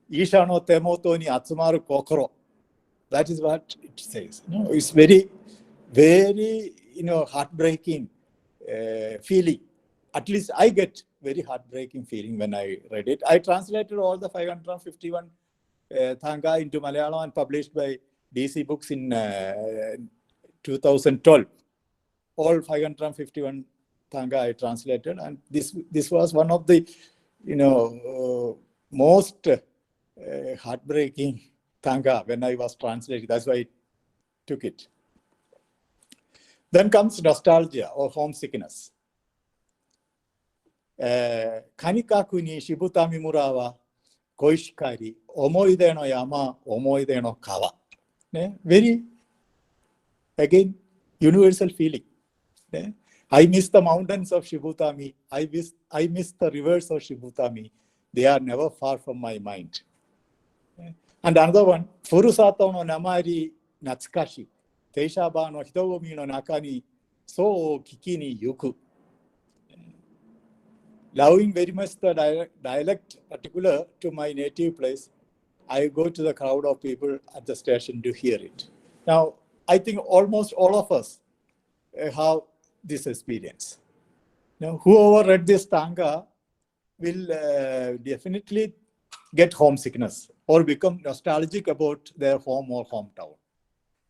C: Isha no temoto ni atsumaru kokoro. That is what it says. It's very, very, heartbreaking feeling. At least I get very heartbreaking feeling when I read it. I translated all the 551 tanga into Malayalam and published by DC Books in 2012. All 551 tanga I translated, and this was one of the, most heartbreaking tanga when I was translating. That's why I took it. Then comes nostalgia or homesickness. Kanikaku ni Shibutami mura wa koishikari, omoide no yama, omoide no kawa. Very, again, universal feeling. I miss the mountains of Shibutami. I miss the rivers of Shibutami. They are never far from my mind. And another one, Furusato no namari natsukashi, Teishaba no hitogomi no naka ni so kiki ni yuku. Loving very much the dialect particular to my native place, I go to the crowd of people at the station to hear it. Now, I think almost all of us have this experience. Now, whoever read this tanga will definitely get homesickness or become nostalgic about their home or hometown,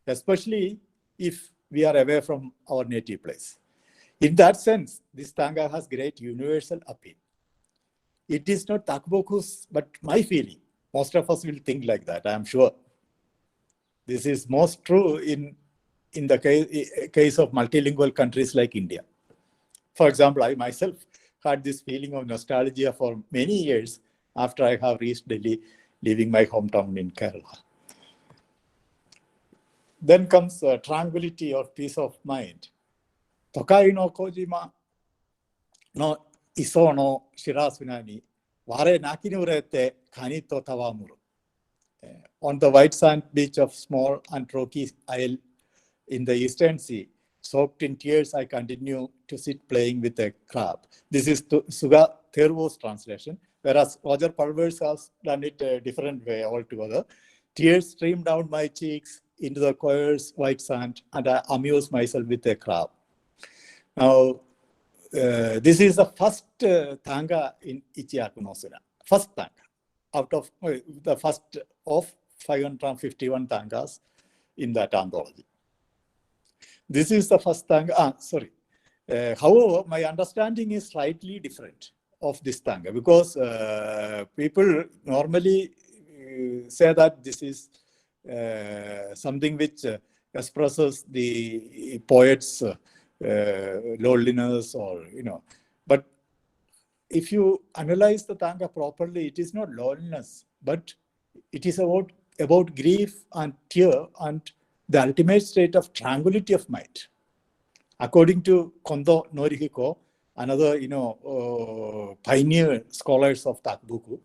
C: especially if we are away from our native place. In that sense, this tanga has great universal appeal. It is not Takuboku's, but my feeling. Most of us will think like that, I am sure. This is most true in the case of multilingual countries like India. For example, I myself had this feeling of nostalgia for many years after I have reached Delhi, leaving my hometown in Kerala. Then comes tranquility or peace of mind. Tokai no Kojima no iso no shirasuna ni ware nakinurete kanito tawamuru. On the white sand beach of small and rocky isle in the Eastern Sea, soaked in tears, I continue to sit playing with a crab. This is Suga Thervo's translation, whereas Roger Pulvers has done it a different way altogether. Tears stream down my cheeks into the coarse white sand, and I amuse myself with a crab. Now, this is the first tanga in Ichiyaku no Sura. First tanga out of the first of 551 tangas in that anthology. This is the first tanga. However, my understanding is slightly different of this Tanga, because people normally say that this is something which expresses the poet's loneliness, or but if you analyze the Tanga properly, it is not loneliness, but it is about grief and tear and the ultimate state of tranquility of mind. According to Kondo Norihiko, another pioneer scholars of Takuboku,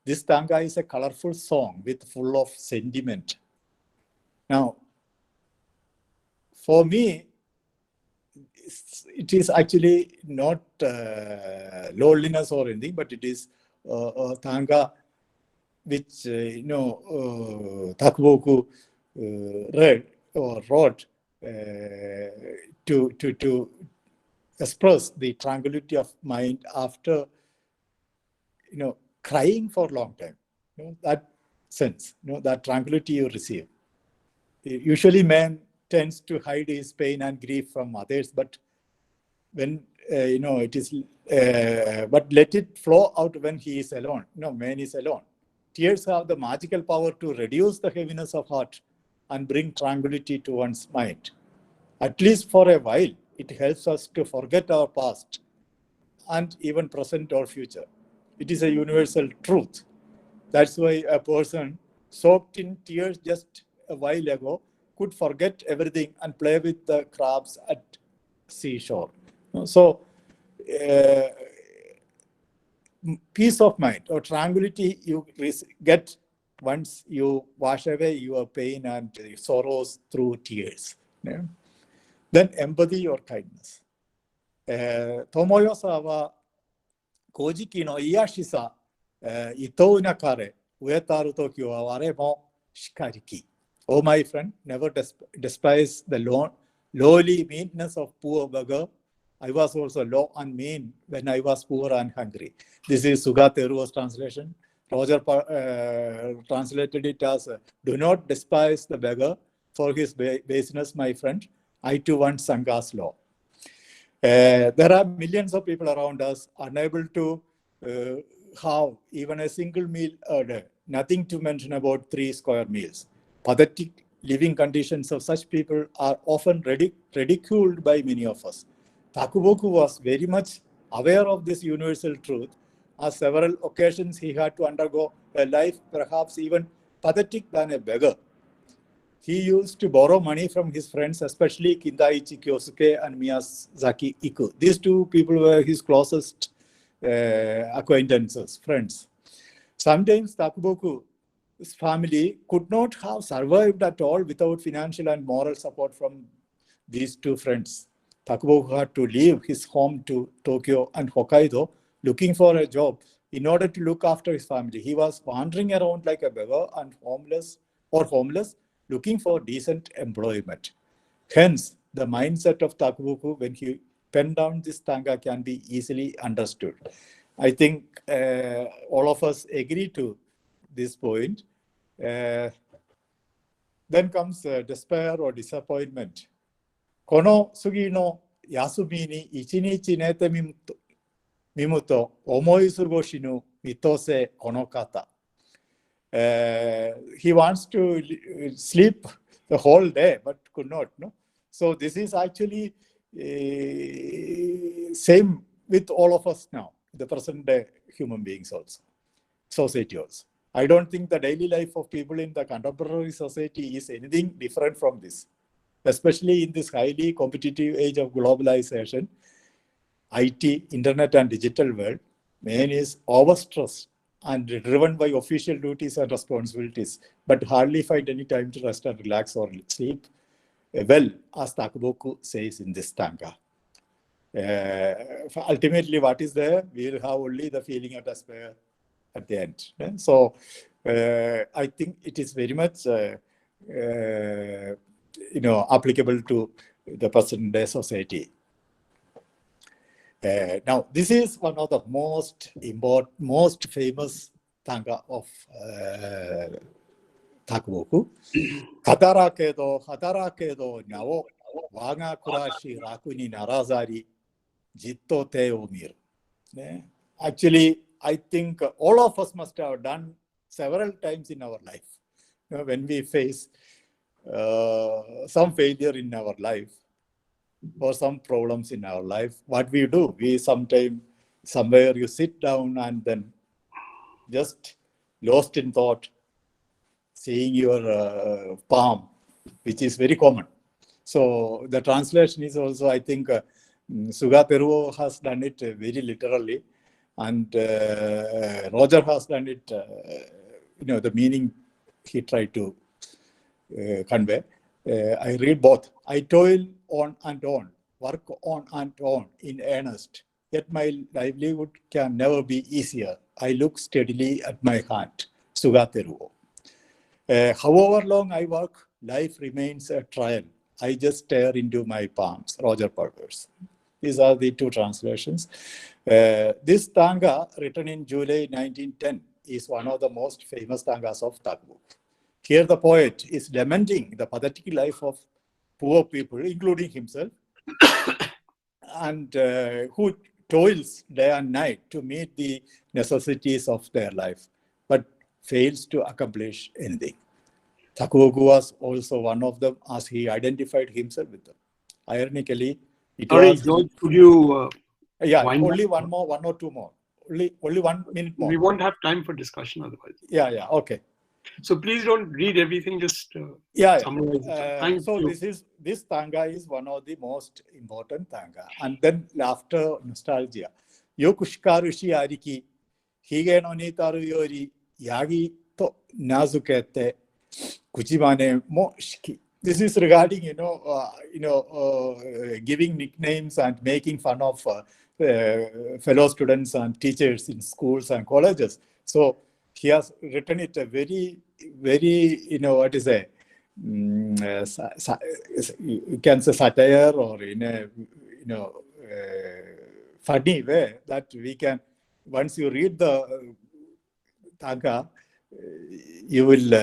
C: this Tanga is a colorful song with full of sentiment. Now, for me, it is actually not loneliness or anything, but it is a Tanga which Takuboku read or wrote to express the tranquility of mind after crying for a long time. That sense, that tranquility you receive. Usually man tends to hide his pain and grief from others, but when it is but let it flow out when he is alone. Man is alone. Tears have the magical power to reduce the heaviness of heart and bring tranquility to one's mind. At least for a while, it helps us to forget our past and even present or future. It is a universal truth. That's why a person soaked in tears just a while ago could forget everything and play with the crabs at seashore. So, peace of mind or tranquility you get once you wash away your pain and sorrows through tears. Then empathy or kindness. Tomoyo-sa wa kojiki no iyashi sa itou nakare uetaru toki wa ware mo shikariki. Oh, my friend, never despise the lowly meanness of poor beggar. I was also low and mean when I was poor and hungry. This is Sugateru's translation. Roger translated it as, do not despise the beggar for his baseness, my friend. I too once sang as low. There are millions of people around us unable to have even a single meal a day. Nothing to mention about 3 square meals. Pathetic living conditions of such people are often ridiculed by many of us. Takuboku was very much aware of this universal truth. On several occasions, he had to undergo a life perhaps even pathetic than a beggar. He used to borrow money from his friends, especially Kindaichi Kyosuke and Miyazaki Iku. These 2 people were his closest acquaintances, friends. Sometimes Takuboku's family could not have survived at all without financial and moral support from these 2 friends. Takuboku had to leave his home to Tokyo and Hokkaido looking for a job in order to look after his family. He was wandering around like a beggar and homeless, looking for decent employment. Hence, the mindset of Takuboku when he penned down this Tanga can be easily understood. I think all of us agree to this point. Then comes despair or disappointment. Kono sugi no yasumi ni ichinichi nete mimuto omoi sugoshi no mitose kono kata. He wants to sleep the whole day, but could not. No? So this is actually same with all of us now, the present day human beings also, society also. I don't think the daily life of people in the contemporary society is anything different from this, especially in this highly competitive age of globalization, IT, internet and digital world. Man is overstressed and driven by official duties and responsibilities, but hardly find any time to rest and relax or sleep well, as Takuboku says in this Tanga. Ultimately, what is there? We'll have only the feeling of despair at the end. So I think it is very much applicable to the present day society. Now, this is one of the most famous Tanga of Takuboku. Hatara kedo, nao, waga kurashi raku ni narazari, Jitto te omir. Actually, I think all of us must have done several times in our life. When we face some failure in our life or some problems in our life, what we do, we somewhere you sit down and then just lost in thought, seeing your palm, which is very common. So the translation is also, I think, Suga Peruo has done it very literally, and Roger has done it, the meaning he tried to convey. I read both. I toil on and on, work on and on in earnest, yet my livelihood can never be easier. I look steadily at my hand. Suga Peruo. However long I work, life remains a trial. I just stare into my palms. Roger Purvis. These are the two translations. This tanga, written in July 1910, is one of the most famous tangas of Takuboku. Here the poet is lamenting the pathetic life of poor people, including himself, and who toils day and night to meet the necessities of their life, but fails to accomplish anything. Takuboku was also one of them, as he identified himself with them. Ironically, it
B: Sorry,
C: was...
B: George, could you
C: only one or two more. Only 1 minute more.
B: We won't have time for discussion otherwise.
C: Yeah, okay.
B: So please don't read everything, just summarize it.
C: So this tanga is one of the most important tanga. And then after nostalgia, Yokushikarushi ariki, hige no ni taru yori, yagi to nazukete, kuchimane mo shiki. This is regarding, giving nicknames and making fun of fellow students and teachers in schools and colleges. So he has written it a very, very, you can say satire, or in a, funny way that we can, once you read the tanga, you will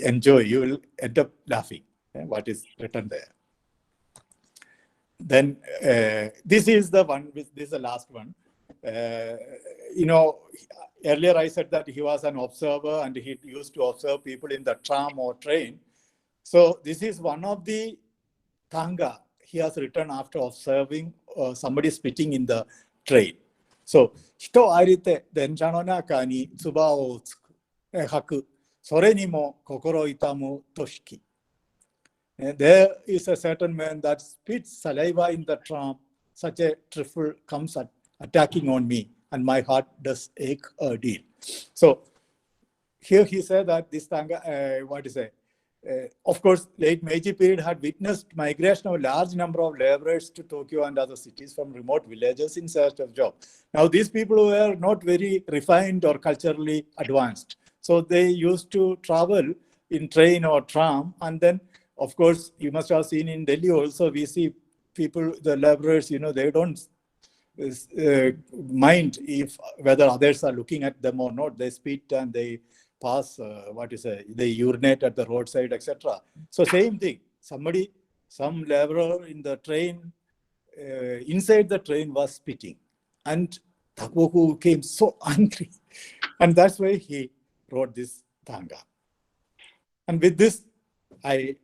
C: enjoy, you will end up laughing what is written there. Then this is the one, this is the last one. Earlier I said that he was an observer and he used to observe people in the tram or train. So this is one of the tanga he has written after observing somebody spitting in the train. So, hito arite denjano naka ni tsuba o haku, sore ni mo kokoro itamu toshiki. There is a certain man that spits saliva in the tram. Such a trifle comes attacking on me, and my heart does ache a deal. So here he said that this tanga, of course, late Meiji period had witnessed migration of a large number of laborers to Tokyo and other cities from remote villages in search of jobs. Now, these people were not very refined or culturally advanced. So they used to travel in train or tram, and then, of course, you must have seen in Delhi also, we see people, the laborers, they don't mind if whether others are looking at them or not. They spit and they pass, they urinate at the roadside, etc. So same thing, some laborer in the train, inside the train was spitting. And Takuboku became so angry. And that's why he wrote this tanga. And with this, I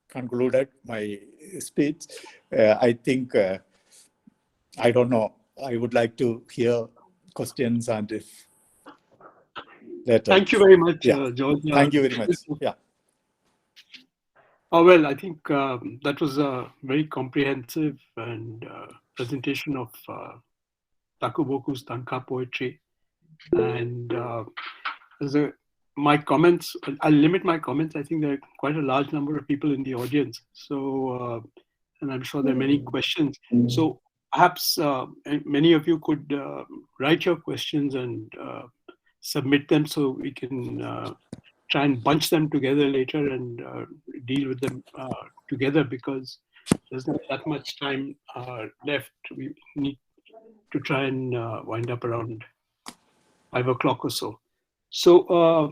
C: concluded my speech. I think, I don't know, I would like to hear questions and if later.
B: Thank you very much, George.
C: Thank you very much. Yeah.
B: Oh, well, I think that was a very comprehensive and presentation of Takuboku's Tanka poetry. And my comments, I'll limit my comments. I think there are quite a large number of people in the audience. So, and I'm sure there are many questions. So perhaps many of you could write your questions and submit them so we can try and bunch them together later and deal with them together, because there's not that much time left. We need to try and wind up around 5 o'clock or so. So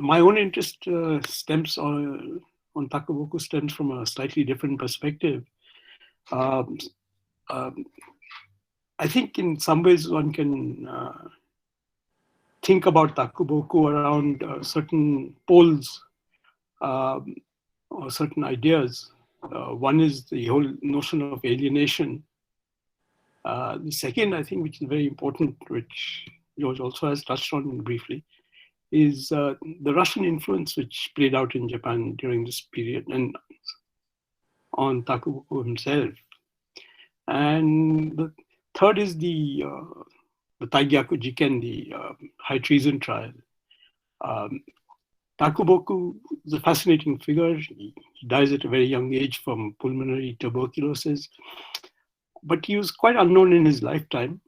B: my own interest stems on Takuboku stems from a slightly different perspective. I think in some ways one can think about Takuboku around certain poles or certain ideas. One is the whole notion of alienation. The second, I think, which is very important, which George also has touched on briefly, is the Russian influence which played out in Japan during this period and on Takuboku himself. And the third is the Taigyaku Jiken, the high treason trial. Takuboku is a fascinating figure. He dies at a very young age from pulmonary tuberculosis, but he was quite unknown in his lifetime.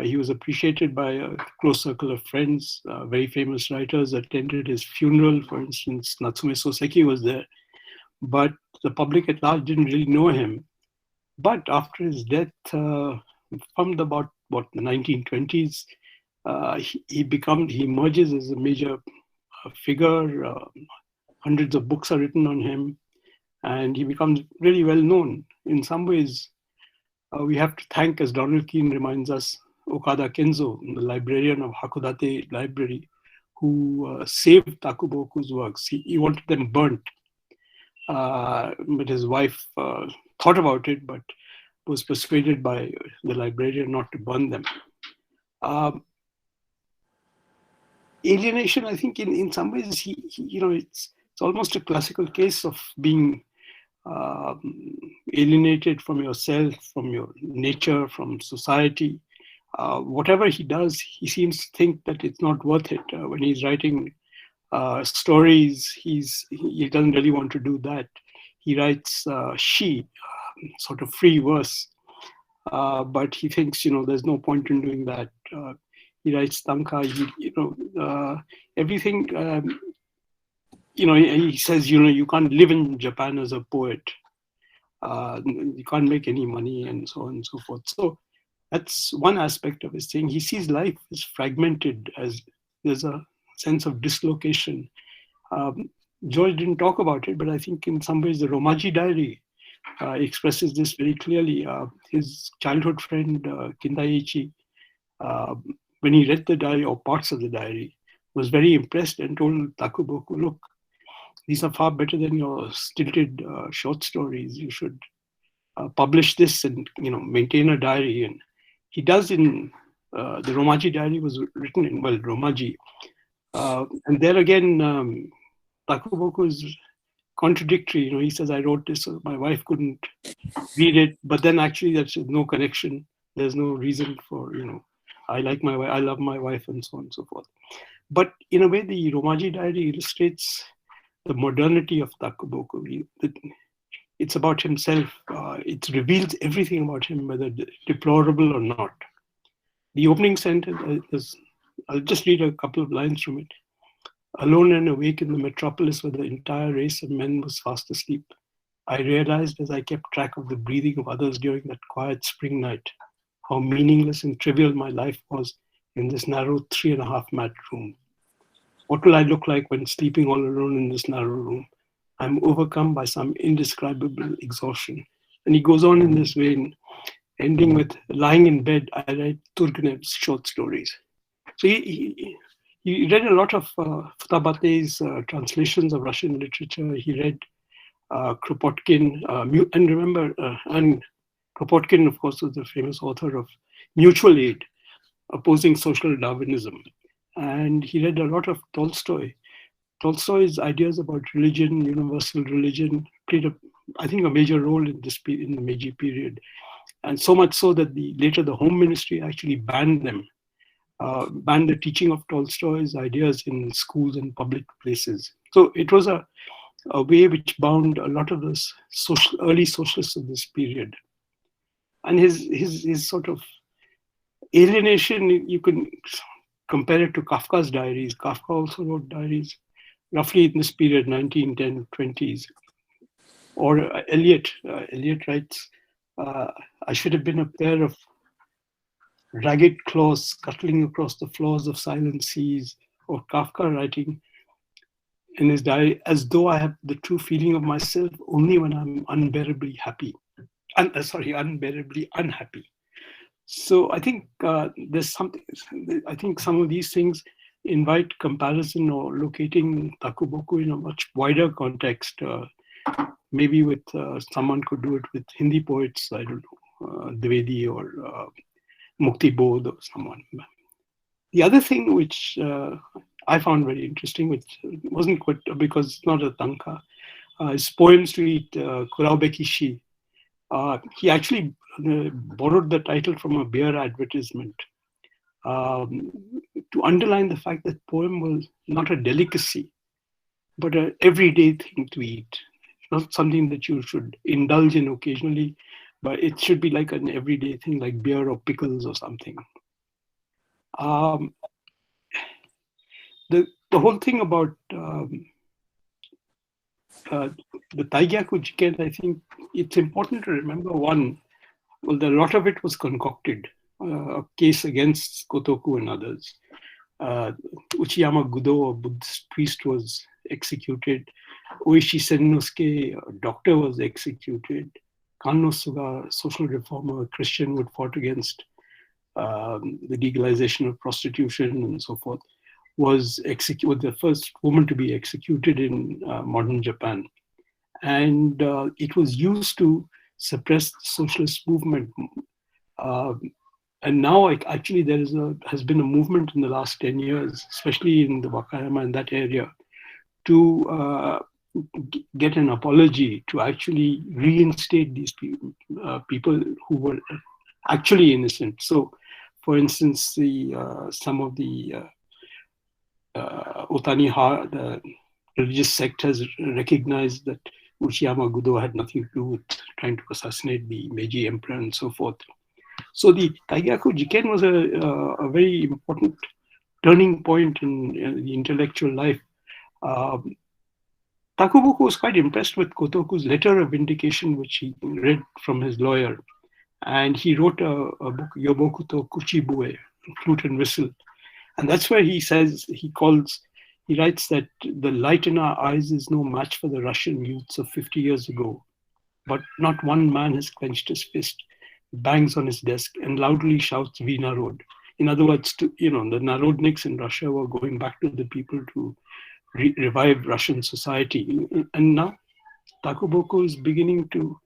B: He was appreciated by a close circle of friends. Very famous writers attended his funeral. For instance, Natsume Soseki was there, but the public at large didn't really know him. But after his death, from about the 1920s, he emerges as a major figure. Hundreds of books are written on him, and he becomes really well known. In some ways, we have to thank, as Donald Keene reminds us, Okada Kenzo, the librarian of Hakodate Library, who saved Takuboku's works. He wanted them burnt, but his wife thought about it, but was persuaded by the librarian not to burn them. Alienation, I think, in some ways, it's almost a classical case of being alienated from yourself, from your nature, from society. Whatever he does, he seems to think that it's not worth it. When he's writing stories, he doesn't really want to do that. He writes sort of free verse, but he thinks, there's no point in doing that. He writes tanka, everything. He says, you can't live in Japan as a poet. You can't make any money, and so on and so forth. So that's one aspect of his thing. He sees life as fragmented, as there's a sense of dislocation. George didn't talk about it, but I think in some ways the Romaji diary expresses this very clearly. His childhood friend, Kindaiichi, when he read the diary or parts of the diary, was very impressed and told Takuboku, look, these are far better than your stilted short stories. You should publish this and maintain a diary. And he does. In the Romaji diary was written in Romaji, and there again Takuboku is contradictory. He says, I wrote this so my wife couldn't read it, but then actually there's no connection. There's no reason for I like my wife, I love my wife, and so on and so forth. But in a way, the Romaji diary illustrates the modernity of Takuboku. It's about himself. It reveals everything about him, whether deplorable or not. The opening sentence is, I'll just read a couple of lines from it. Alone and awake in the metropolis where the entire race of men was fast asleep, I realized as I kept track of the breathing of others during that quiet spring night, how meaningless and trivial my life was in this narrow 3.5 mat room. What will I look like when sleeping all alone in this narrow room? I'm overcome by some indescribable exhaustion. And he goes on in this vein, ending with, lying in bed, I write Turgenev's short stories. So he read a lot of Futabate's translations of Russian literature. He read Kropotkin, and remember, and Kropotkin, of course, was the famous author of Mutual Aid, opposing social Darwinism. And he read a lot of Tolstoy. Tolstoy's ideas about religion, universal religion, played, I think, a major role in the Meiji period. And so much so that later the Home Ministry actually banned them, banned the teaching of Tolstoy's ideas in schools and public places. So it was a way which bound a lot of the early socialists of this period. And his sort of alienation, you can compare it to Kafka's diaries. Kafka also wrote diaries roughly in this period, 1910, 20s. Or Eliot writes, I should have been a pair of ragged claws scuttling across the floors of silent seas. Or Kafka writing in his diary, as though I have the true feeling of myself only when I'm unbearably happy. unbearably unhappy. So I think there's something. I think some of these things invite comparison or locating Takuboku in a much wider context. Maybe with someone could do it with Hindi poets. I don't know, Dwivedi or Mukti Bodh or someone. The other thing which I found very interesting, which wasn't quite because it's not a tanka, his poems to eat Kuraobekishi. He actually borrowed the title from a beer advertisement to underline the fact that poem was not a delicacy, but an everyday thing to eat. Not something that you should indulge in occasionally, but it should be like an everyday thing, like beer or pickles or something. The whole thing about the Taigyaku Jiken, I think it's important to remember one, well, a lot of it was concocted, a case against Kotoku and others. Uchiyama Gudo, a Buddhist priest, was executed. Oishi Sennosuke, a doctor, was executed. Kanno Suga, social reformer, Christian, who fought against the legalization of prostitution and so forth, was executed, the first woman to be executed in modern Japan. And it was used to suppress the socialist movement. And now actually there has been a movement in the last 10 years, especially in the Wakayama and that area, to get an apology, to actually reinstate these people who were actually innocent. So, for instance, some of the Otani, the religious sect, has recognized that Uchiyama Gudo had nothing to do with trying to assassinate the Meiji emperor and so forth. So the Taigyaku Jiken was a very important turning point in the intellectual life. Takuboku was quite impressed with Kotoku's letter of vindication, which he read from his lawyer. And he wrote a book, Yobokuto Kuchibue, Flute and Whistle. And that's where he says, he writes that the light in our eyes is no match for the Russian youths of 50 years ago. But not one man has clenched his fist, bangs on his desk, and loudly shouts Vina Road. In other words, the Narodniks in Russia were going back to the people to revive Russian society. And now Takuboku is beginning to,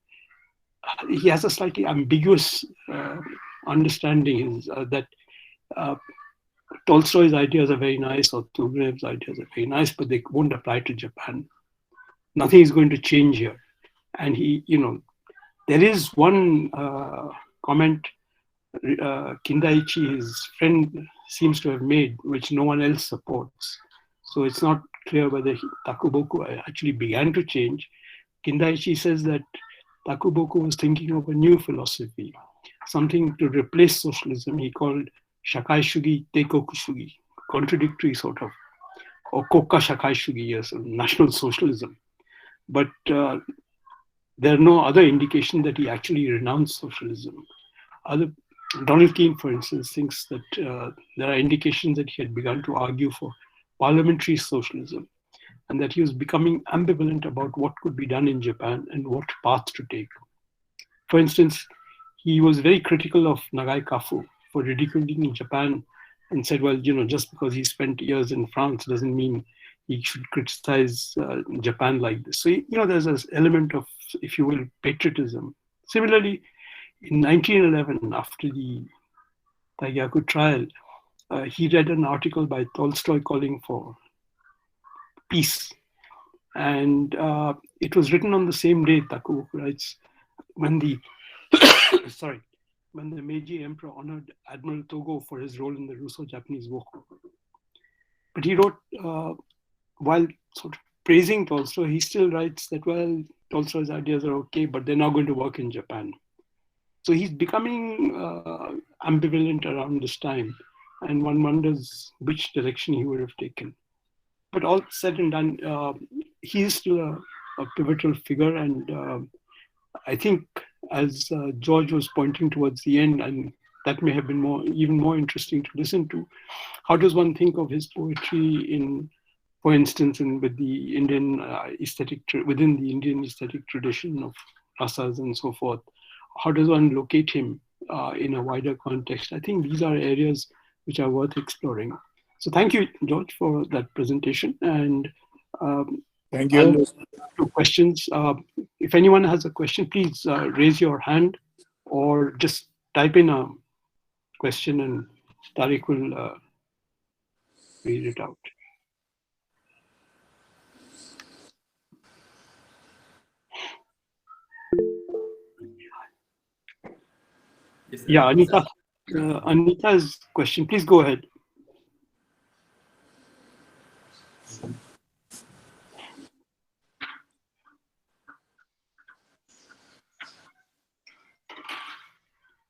B: he has a slightly ambiguous understanding that Tolstoy's ideas are very nice, or Turgenev's ideas are very nice, but they won't apply to Japan. Nothing is going to change here. And there is one comment Kindaichi, his friend, seems to have made, which no one else supports. So it's not clear whether Takuboku actually began to change. Kindaichi says that Takuboku was thinking of a new philosophy, something to replace socialism. He called Shakai Shugi Teikoku Shugi, contradictory sort of, or Koka Shakai Shugi, yes, national socialism. But there are no other indication that he actually renounced socialism. Donald Keane, for instance, thinks that there are indications that he had begun to argue for parliamentary socialism, and that he was becoming ambivalent about what could be done in Japan and what path to take. For instance, he was very critical of Nagai Kafu for ridiculing Japan and said, well, just because he spent years in France doesn't mean he should criticize Japan like this. So, there's this element of, if you will, patriotism. Similarly, in 1911, after the Taigyaku trial, he read an article by Tolstoy calling for peace. And it was written on the same day, Takuboku writes, when the Meiji Emperor honored Admiral Togo for his role in the Russo-Japanese War. But he wrote, while sort of praising Tolstoy, he still writes that, well, Tolstoy's ideas are okay, but they're not going to work in Japan. So he's becoming ambivalent around this time, and one wonders which direction he would have taken. But all said and done, he is still a pivotal figure, and I think, as George was pointing towards the end, and that may have been even more interesting to listen to, how does one think of his poetry for instance, with the Indian within the Indian aesthetic tradition of rasas and so forth? how does one locate him in a wider context? I think these are areas which are worth exploring. So thank you, George, for that presentation. And
C: Thank
B: I'll
C: you.
B: move to questions. If anyone has a question, please raise your hand or just type in a question and Tariq will read it out. Yeah, Anita. Anita's question. Please go ahead.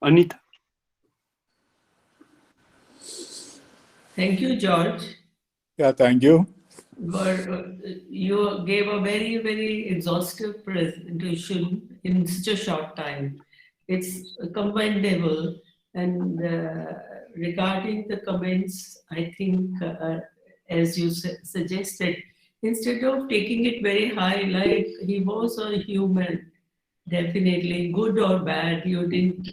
B: Anita.
D: Thank you, George.
C: Yeah, thank you.
D: You gave a very, very exhaustive presentation in such a short time. It's commendable. And regarding the comments, I think, as you suggested, instead of taking it very high, like he was a human, definitely good or bad, you didn't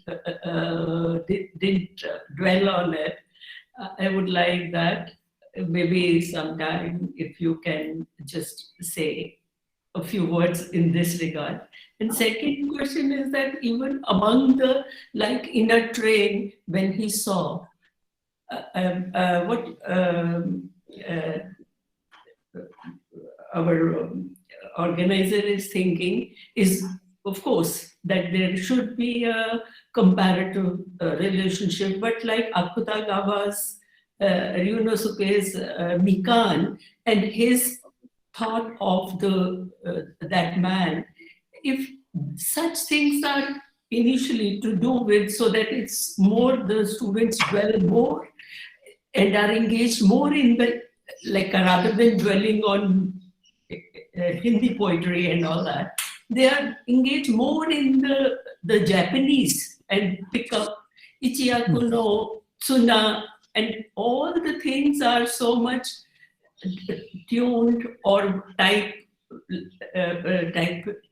D: dwell on it. I would like that. Maybe sometime if you can just say a few words in this regard. And second question is that even among the, like in a train, when he saw what our organizer is thinking is, of course, that there should be a comparative relationship, but like Akutagawa's Ryunosuke's Mikan and his thought of that man, if such things are initially to do with so that it's more the students dwell more and are engaged more in the, like rather than dwelling on Hindi poetry and all that, they are engaged more in the Japanese and pick up Ichiyaku no Tsuna, and all the things are so much tuned or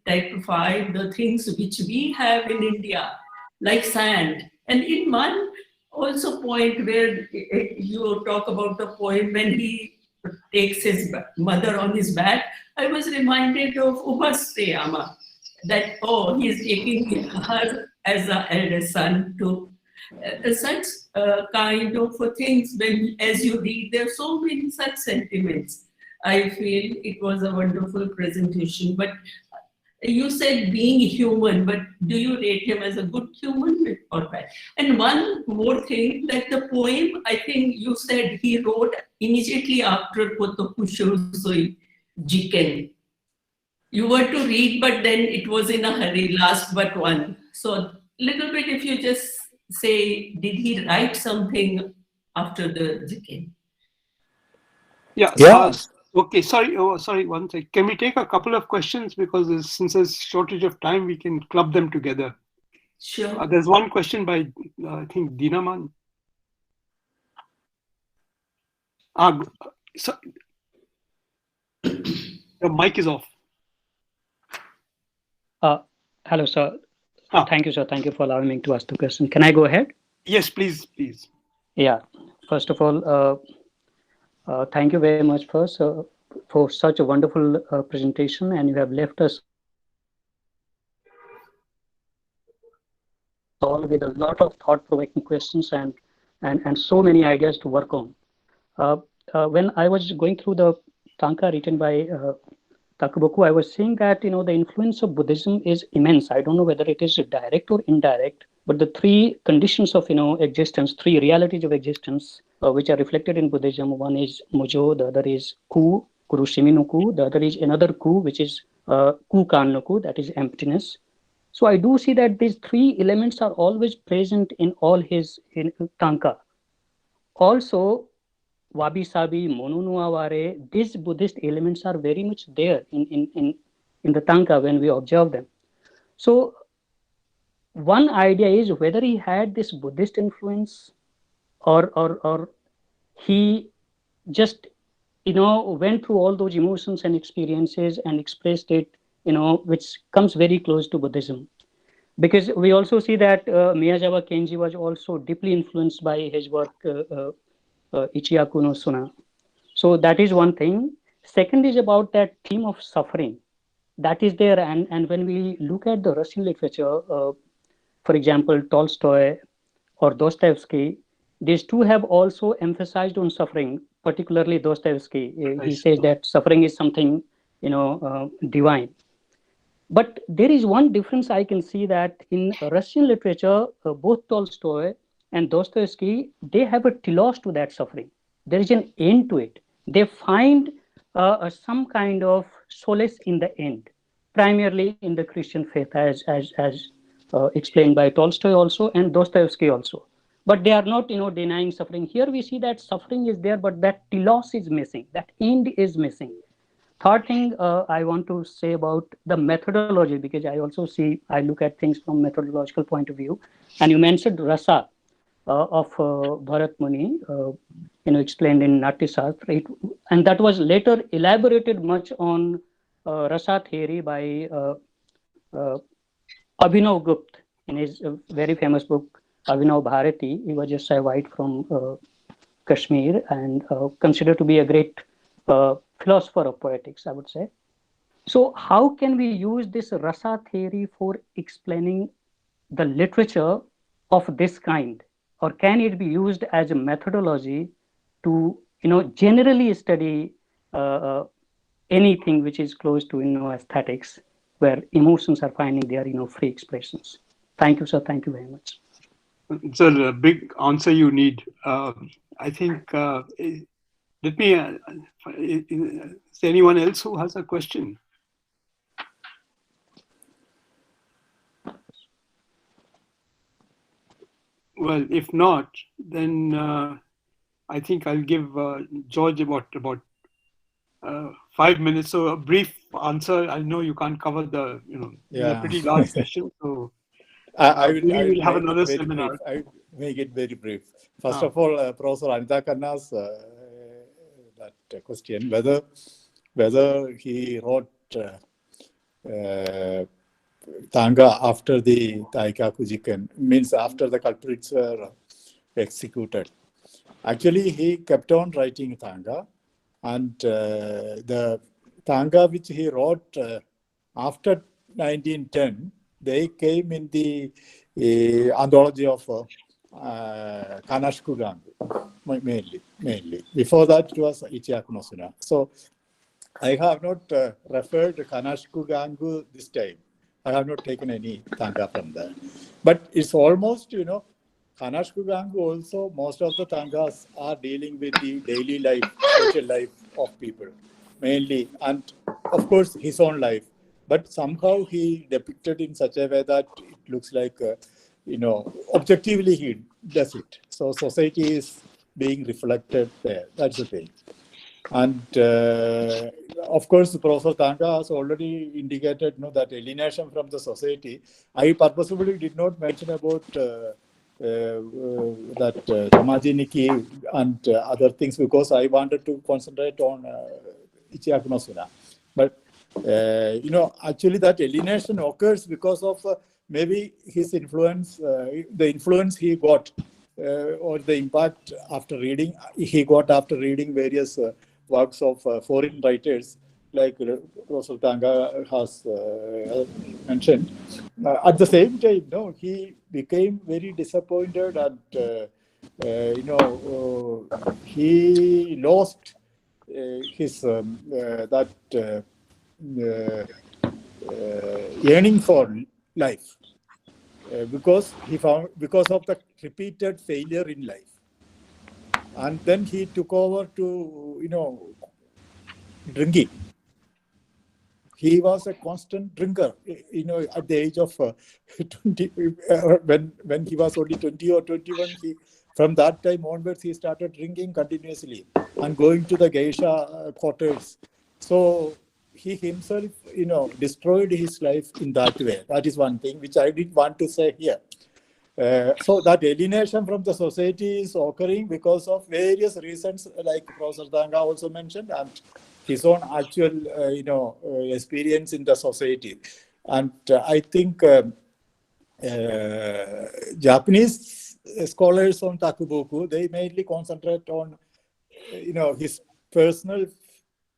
D: typified, the things which we have in India, like sand. And in one also point where you talk about the poem when he takes his mother on his back, I was reminded of Ubhasriyama, that, oh, he's taking her as an eldest son to such kind of things. When, as you read, there are so many such sentiments. I feel it was a wonderful presentation. But you said being human, but do you rate him as a good human or bad? And one more thing, that the poem, I think you said he wrote immediately after Kotokusho Jiken. You were to read, but then it was in a hurry, last but one. So little bit, if you just say, did he write something after the Jiken?
B: Yeah.
C: Yeah.
B: Okay. Sorry. Oh, sorry. One thing. Can we take a couple of questions, because since there's shortage of time, we can club them together.
D: Sure.
B: There's one question by I think Dinaman. So, the mic is off.
E: Hello, sir. Thank you, sir. Thank you for allowing me to ask the question. Can I go ahead?
B: Yes, please, please.
E: Yeah. First of all, thank you very much first for such a wonderful presentation, and you have left us all with a lot of thought-provoking questions and so many ideas to work on. When I was going through the Tanka written by Takuboku, I was saying that the influence of Buddhism is immense. I don't know whether it is direct or indirect, but the three conditions of existence, three realities of existence, which are reflected in Buddhism. One is Mujo, the other is Ku, Kurushimi no Ku, the other is another Ku, which is Ku Kan no Ku, that is emptiness. So I do see that these three elements are always present in all his Tanka. Also, Wabi Sabi, Mono no Aware, these Buddhist elements are very much there in the Tanka when we observe them. So one idea is whether he had this Buddhist influence or he just went through all those emotions and experiences and expressed it, which comes very close to Buddhism. Because we also see that Miyazawa Kenji was also deeply influenced by his work Ichiyaku no Suna. So that is one thing. Second is about that theme of suffering that is there, and when we look at the Russian literature, for example, Tolstoy or Dostoevsky, these two have also emphasized on suffering, particularly Dostoevsky. He says that suffering is something, divine. But there is one difference I can see, that in Russian literature, both Tolstoy and Dostoevsky, they have a telos to that suffering. There is an end to it. They find some kind of solace in the end, primarily in the Christian faith, as explained by Tolstoy also and Dostoevsky also. But they are not, denying suffering. Here we see that suffering is there, but that telos is missing. That end is missing. Third thing I want to say about the methodology, because I look at things from methodological point of view, and you mentioned rasa of Bharat Muni, explained in Natyasastra, and that was later elaborated much on rasa theory by uh, Abhinav Gupta in his very famous book Abhinav Bharati. He was a Saivite from Kashmir and considered to be a great philosopher of poetics, I would say. So, how can we use this rasa theory for explaining the literature of this kind, or can it be used as a methodology to, generally study anything which is close to, aesthetics, where emotions are finding their, free expressions? Thank you, sir. Thank you very much.
B: It's a big answer you need. I think, let me, is there anyone else who has a question? Well, if not, then I think I'll give George about 5 minutes. So a brief answer. I know you can't cover the, it's a pretty large session. So
C: I will
B: we'll have
C: make
B: another
C: it very
B: seminar.
C: brief. I will make it very brief. First of all, Professor Anita Khanna's that question, whether he wrote Tanga after the Taikaku Jiken, means after the culprits were executed. Actually, he kept on writing Tanga, and the Tanga which he wrote after 1910, they came in the anthology of Kanashku Gangu, mainly. Before that, it was Ichiyaku no Suna. So I have not referred to Kanashku Gangu this time. I have not taken any Tanga from there. But it's almost, Kanashku Gangu also, most of the Tangas are dealing with the daily life, social life of people, mainly, and of course his own life. But somehow he depicted in such a way that it looks like, objectively he does it. So society is being reflected there. That's the thing. And of course, Professor Tanga has already indicated that alienation from the society. I purposefully did not mention about that Tamaji Nikki and other things because I wanted to concentrate on Ichiyaku no Suna. But, actually that alienation occurs because of maybe his influence, the influence he got or the impact he got after reading various works of foreign writers, like Professor Tanga has mentioned. At the same time, he became very disappointed, and he lost his yearning for life because of the repeated failure in life. And then he took over to, drinking. He was a constant drinker, at the age of 20, when he was only 20 or 21, from that time onwards, he started drinking continuously and going to the geisha quarters. So he himself, destroyed his life in that way. That is one thing which I didn't want to say here. So that alienation from the society is occurring because of various reasons, like Professor Tanga also mentioned, and his own actual, experience in the society. And I think Japanese scholars on Takuboku, they mainly concentrate on, his personal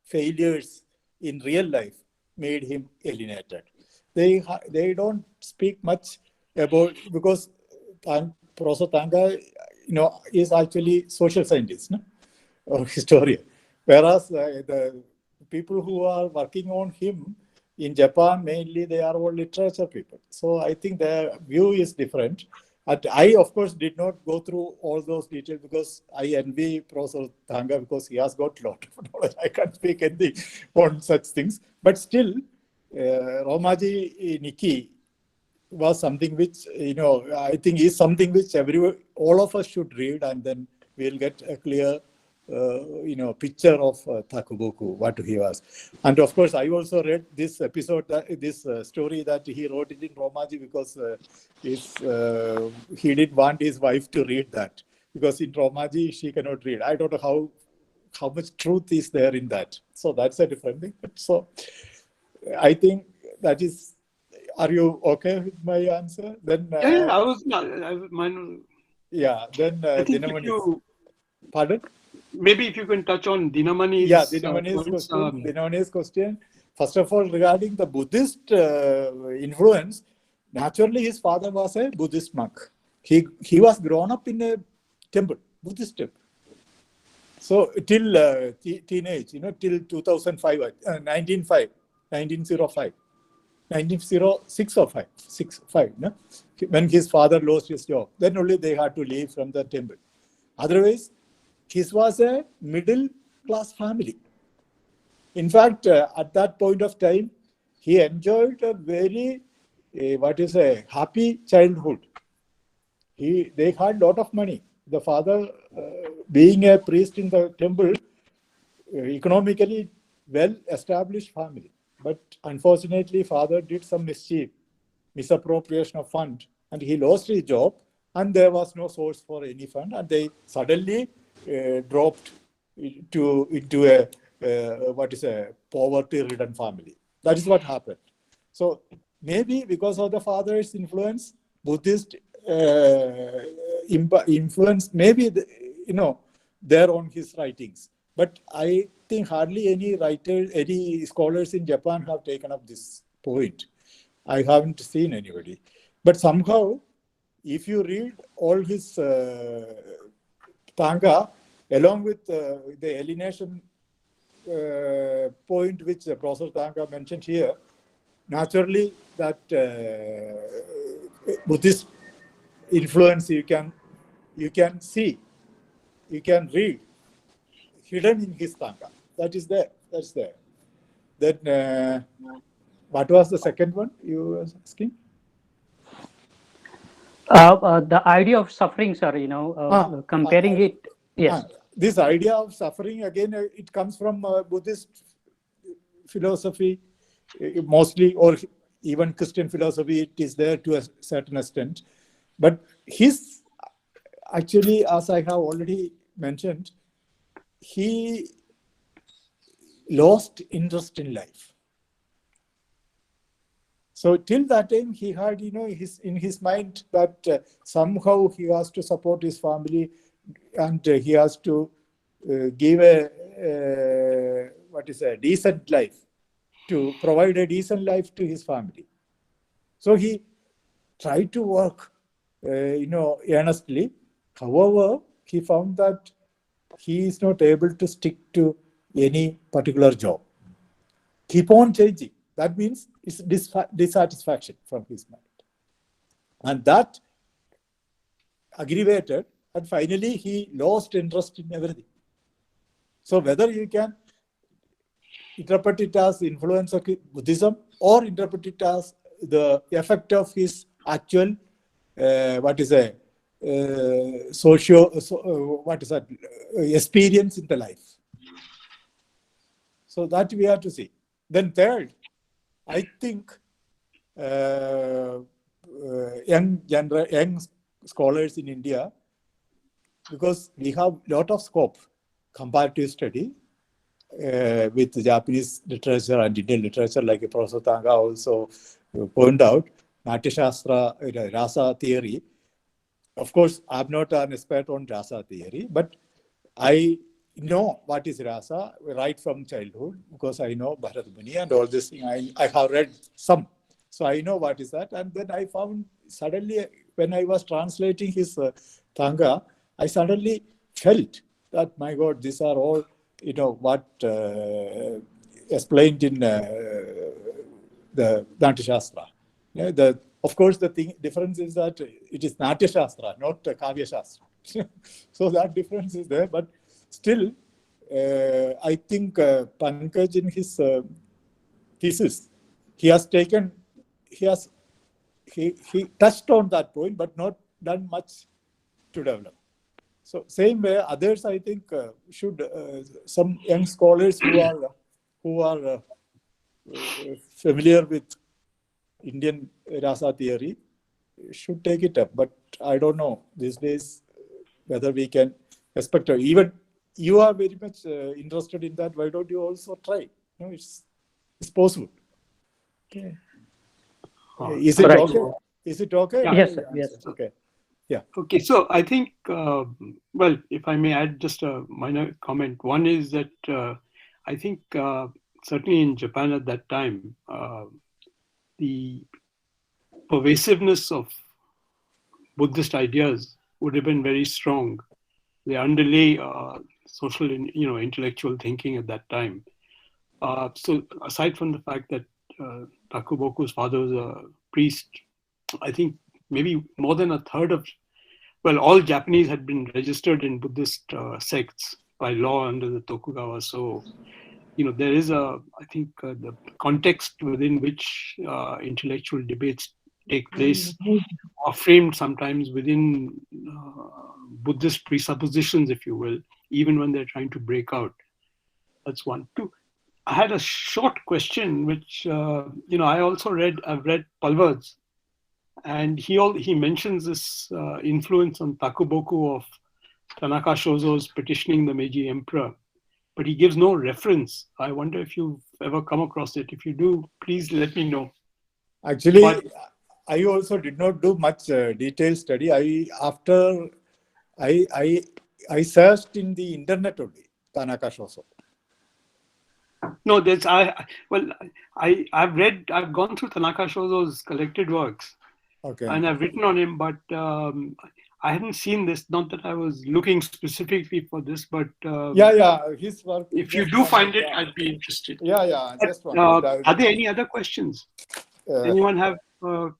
C: failures in real life made him alienated. They don't speak much about, because Professor Tanga, is actually social scientist, no? Or historian. Whereas the people who are working on him in Japan, mainly they are all literature people. So I think their view is different. And I, of course, did not go through all those details because I envy Professor Tanga because he has got a lot of knowledge. I can't speak anything on such things. But still, Romaji Nikki was something which, I think is something which all of us should read, and then we'll get a clear picture of Takuboku, what he was. And of course, I also read this episode, this story that he wrote it in Romaji because he didn't want his wife to read that, because in Romaji she cannot read. I don't know how much truth is there in that. So that's a different thing. So I think that is. Are you okay with my answer? Then
B: I was mine.
C: Yeah. Then
B: Dinamani.
C: Pardon?
B: Maybe if you can touch on Dinamani's.
C: Yeah, Dinamani's question. First of all, regarding the Buddhist influence, naturally his father was a Buddhist monk. He was grown up in a temple, Buddhist temple. So till teenage, till 2005, 1905. 1906 or 5, no? When his father lost his job, then only they had to leave from the temple. Otherwise, his was a middle class family. In fact, at that point of time, he enjoyed a very, happy childhood. They had a lot of money. The father, being a priest in the temple, economically well-established family. But unfortunately, father did some misappropriation of fund, and he lost his job, and there was no source for any fund, and they suddenly dropped into a poverty-ridden family. That is what happened. So maybe because of the father's influence, Buddhist influence, maybe there on his writings. But I think hardly any writers, any scholars in Japan have taken up this point. I haven't seen anybody. But somehow, if you read all his Tanga, along with the alienation point which Professor Tanga mentioned here, naturally that Buddhist influence you can see, you can read, hidden in his Tanga. That is there. That's there. Then, what was the second one you were asking?
E: The idea of suffering, sir, comparing it. Yes.
C: This idea of suffering, again, it comes from Buddhist philosophy, mostly, or even Christian philosophy. It is there to a certain extent. But actually, as I have already mentioned, he lost interest in life. So till that time, he had, in his mind that somehow he has to support his family, and he has to give a decent life, to provide a decent life to his family. So he tried to work, earnestly. However, he found that he is not able to stick to any particular job. Keep on changing. That means it's dissatisfaction from his mind. And that aggravated, and finally he lost interest in everything. So whether you can interpret it as influence of Buddhism or interpret it as the effect of his actual, experience in the life. So that we have to see. Then third, I think young scholars in India, because we have a lot of scope comparative study with Japanese literature and Indian literature, like Professor Tanga also pointed out. Natya Shastra, Rasa theory. Of course, I'm not an expert on Rasa theory, but I know what is Rasa right from childhood because I know Bharat Muni and all this thing. I have read some. So I know what is that. And then I found suddenly when I was translating his Tanga, I suddenly felt that, my God, these are all, what explained in the Natya Shastra. Yeah, of course, the difference is that it is Natya Shastra, not Kavya Shastra. So that difference is there. But still, I think Pankaj in his thesis, he touched on that point, but not done much to develop. So same way, others I think should some young scholars who are familiar with Indian Rasa theory should take it up. But I don't know these days whether we can expect it. Even you are very much interested in that. Why don't you also try? It's possible. Okay. Is it
E: Right.
C: okay? Is it okay?
B: Yeah.
E: Yes, sir. Yes.
C: Okay. Yeah.
B: Okay, so I think, well, if I may add just a minor comment. One is that I think certainly in Japan at that time, the pervasiveness of Buddhist ideas would have been very strong. They underlay social, intellectual thinking at that time. So aside from the fact that Takuboku's father was a priest, I think maybe more than a third of, all Japanese had been registered in Buddhist sects by law under the Tokugawa. So, there is I think the context within which intellectual debates take place are framed sometimes within Buddhist presuppositions, if you will, even when they're trying to break out. That's one. Two, I had a short question, which, I've read Palvar's, and he mentions this influence on Takuboku of Tanaka Shozo's petitioning the Meiji Emperor, but he gives no reference. I wonder if you've ever come across it. If you do, please let me know.
C: Actually, I also did not do much detailed study. I searched in the internet only, Tanaka Shoso.
B: No, I've gone through Tanaka Shozo's collected works.
C: Okay.
B: And I've written on him, but I hadn't seen this. Not that I was looking specifically for this, but
C: his work.
B: If you do find it, I'd be interested.
C: Just one.
B: Are there any other questions? Anyone have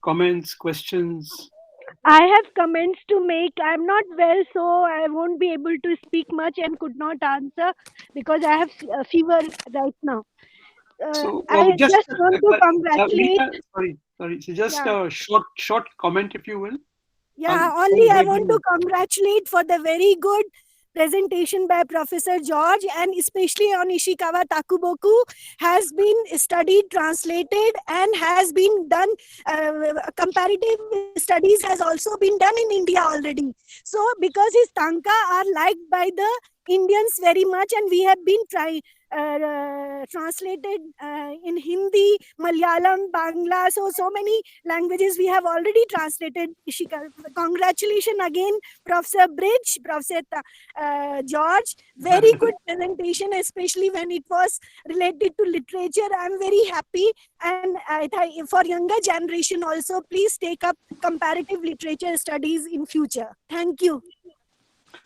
B: comments, questions?
F: I have comments to make. I'm not well, so I won't be able to speak much and could not answer because I have a fever right now. I just want to congratulate.
B: Sorry. So just a short comment, if you will.
F: Yeah, only I want to congratulate for the very good presentation by Professor George, and especially on Ishikawa Takuboku has been studied, translated, and has been done. Comparative studies has also been done in India already. So because his tanka are liked by the Indians very much, and we have been translated in Hindi, Malayalam, Bangla, so many languages we have already translated. Congratulations again, Professor Bridge, Professor George. Very good presentation, especially when it was related to literature. I'm very happy, and for younger generation also, please take up comparative literature studies in future. Thank you.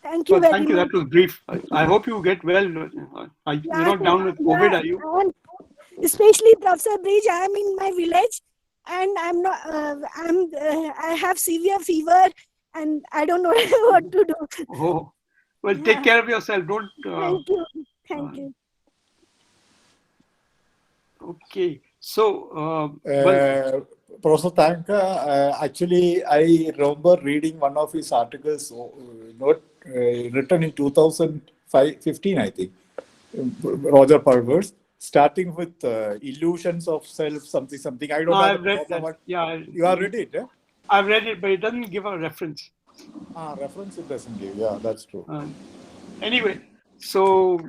F: Thank you very much.
B: That was brief. I hope you get well. You're not down with COVID, are you?
F: Especially Professor Bridge, I am in my village, and I'm not. I have severe fever, and I don't know what to do.
B: Oh, well, take care of yourself. Don't.
F: Thank you.
B: Okay, so
C: Professor Tanka, actually, I remember reading one of his articles, written in 2015, I think, Roger Pulver's, starting with illusions of self, something. I don't know.
B: I've read that. Yeah,
C: you have read it, eh?
B: I've read it, but it doesn't give a reference.
C: Reference it doesn't give. Yeah, that's true.
B: Anyway, so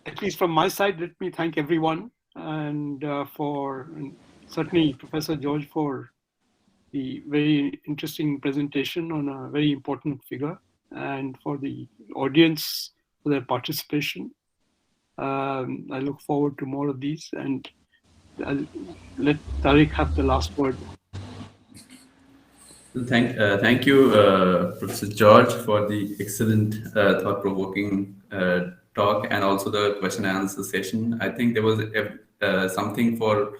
B: at least from my side, let me thank everyone, and certainly Professor George for the very interesting presentation on a very important figure, and for the audience for their participation. I look forward to more of these, and I'll let Tariq have the last word.
A: Thank you, Professor George, for the excellent, thought-provoking talk, and also the question and answer session. I think there was something for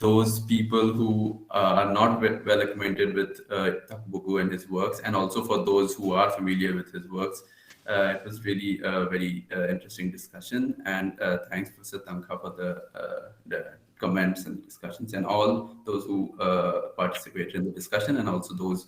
A: those people who are not well acquainted with Takuboku and his works, and also for those who are familiar with his works. It was really a very interesting discussion, and thanks, Professor Tanka, for the comments and discussions, and all those who participated in the discussion, and also those